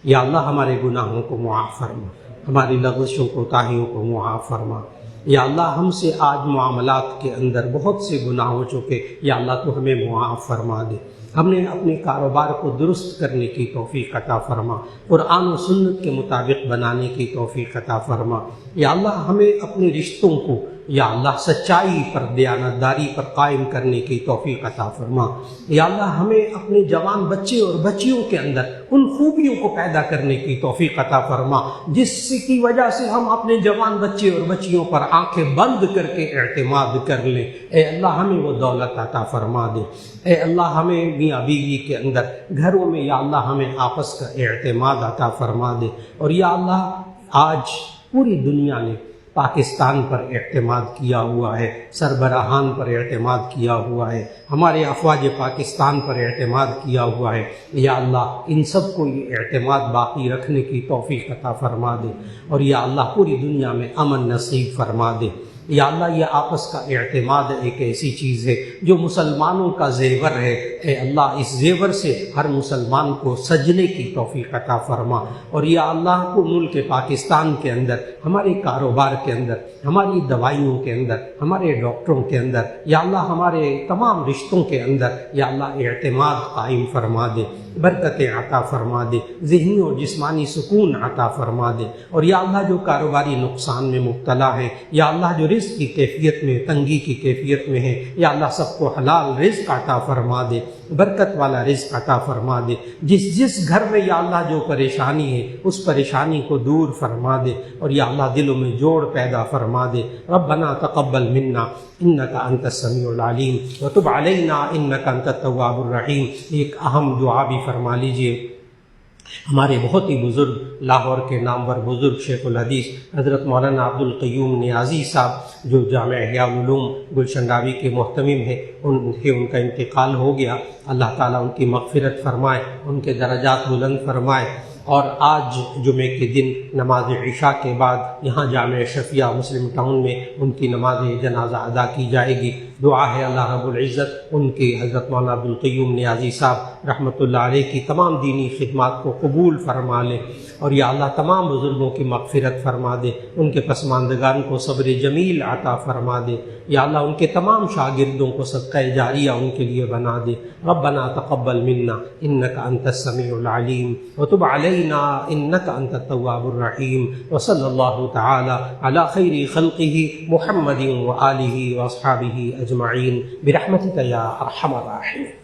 یا اللہ ہمارے گناہوں کو معاف فرما، ہماری لغزشوں کوتاہیوں کو معاف فرما۔ یا اللہ ہم سے آج معاملات کے اندر بہت سے گناہ ہو چکے، یا اللہ تو ہمیں معاف فرما دے۔ ہم نے اپنے کاروبار کو درست کرنے کی توفیق عطا فرما، قرآن و سنت کے مطابق بنانے کی توفیق عطا فرما۔ یا اللہ ہمیں اپنے رشتوں کو یا اللہ سچائی پر، دیانتداری پر قائم کرنے کی توفیق عطا فرما۔ یا اللہ ہمیں اپنے جوان بچے اور بچیوں کے اندر ان خوبیوں کو پیدا کرنے کی توفیق عطا فرما جس کی وجہ سے ہم اپنے جوان بچے اور بچیوں پر آنکھیں بند کر کے اعتماد کر لیں۔ اے اللہ ہمیں وہ دولت عطا فرما دے۔ اے اللہ ہمیں میاں بیوی کے اندر، گھروں میں یا اللہ ہمیں آپس کا اعتماد عطا فرما دے۔ اور یا اللہ آج پوری دنیا نے پاکستان پر اعتماد کیا ہوا ہے، سربراہان پر اعتماد کیا ہوا ہے، ہمارے افواج پاکستان پر اعتماد کیا ہوا ہے۔ یا اللہ ان سب کو یہ اعتماد باقی رکھنے کی توفیق عطا فرما دے، اور یا اللہ پوری دنیا میں امن نصیب فرما دے۔ یا اللہ یہ آپس کا اعتماد ایک ایسی چیز ہے جو مسلمانوں کا زیور ہے۔ اے اللہ اس زیور سے ہر مسلمان کو سجنے کی توفیق عطا فرما۔ اور یا اللہ کو ملک پاکستان کے اندر، ہمارے کاروبار کے اندر، ہماری دوائیوں کے اندر، ہمارے ڈاکٹروں کے اندر، یا اللہ ہمارے تمام رشتوں کے اندر یا اللہ اعتماد قائم فرما دے، برکتیں عطا فرما دے، ذہنی اور جسمانی سکون عطا فرما دے۔ اور یا اللہ جو کاروباری نقصان میں مبتلا ہے، یا اللہ جو رزق کی کیفیت میں، تنگی کی کیفیت میں ہے، یا اللہ سب کو حلال رزق عطا فرما دے، برکت والا رزق عطا فرما دے۔ جس گھر میں یا اللہ جو پریشانی ہے اس پریشانی کو دور فرما دے، اور یا اللہ دلوں میں جوڑ پیدا فرما دے۔ ربنا تقبل منا انک انت السمیع العلیم وتب علینا انک انت التواب الرحیم۔ ایک اہم دعا بھی فرما لیجئے۔ ہمارے بہت ہی بزرگ، لاہور کے نامور بزرگ شیخ الحدیث حضرت مولانا عبد القیوم نیازی صاحب جو جامع احیاء العلوم گلشن راوی کے محتمم ہیں، ان کا انتقال ہو گیا۔ اللہ تعالیٰ ان کی مغفرت فرمائے، ان کے درجات بلند فرمائے۔ اور آج جمعے کے دن نماز عشاء کے بعد یہاں جامع شفیع مسلم ٹاؤن میں ان کی نماز جنازہ ادا کی جائے گی۔ دعا ہے اللہ رب العزت ان کی حضرت مولانا عبد القیوم نیازی صاحب رحمۃ اللہ علیہ کی تمام دینی خدمات کو قبول فرما لے، اور یا اللہ تمام بزرگوں کی مغفرت فرما دے، ان کے پسماندگان کو صبر جمیل عطا فرما دے۔ یا اللہ ان کے تمام شاگردوں کو صدقہ جاریہ ان کے لیے بنا دے۔ ربنا تقبل منا انک انت السمیع العلیم وتب علینا انک انت التواب الرحیم، وصلی اللہ تعالی علی خیر خلقہ محمد وآلہ واصحابہ اجمعین برحمتک یا ارحم الراحمین۔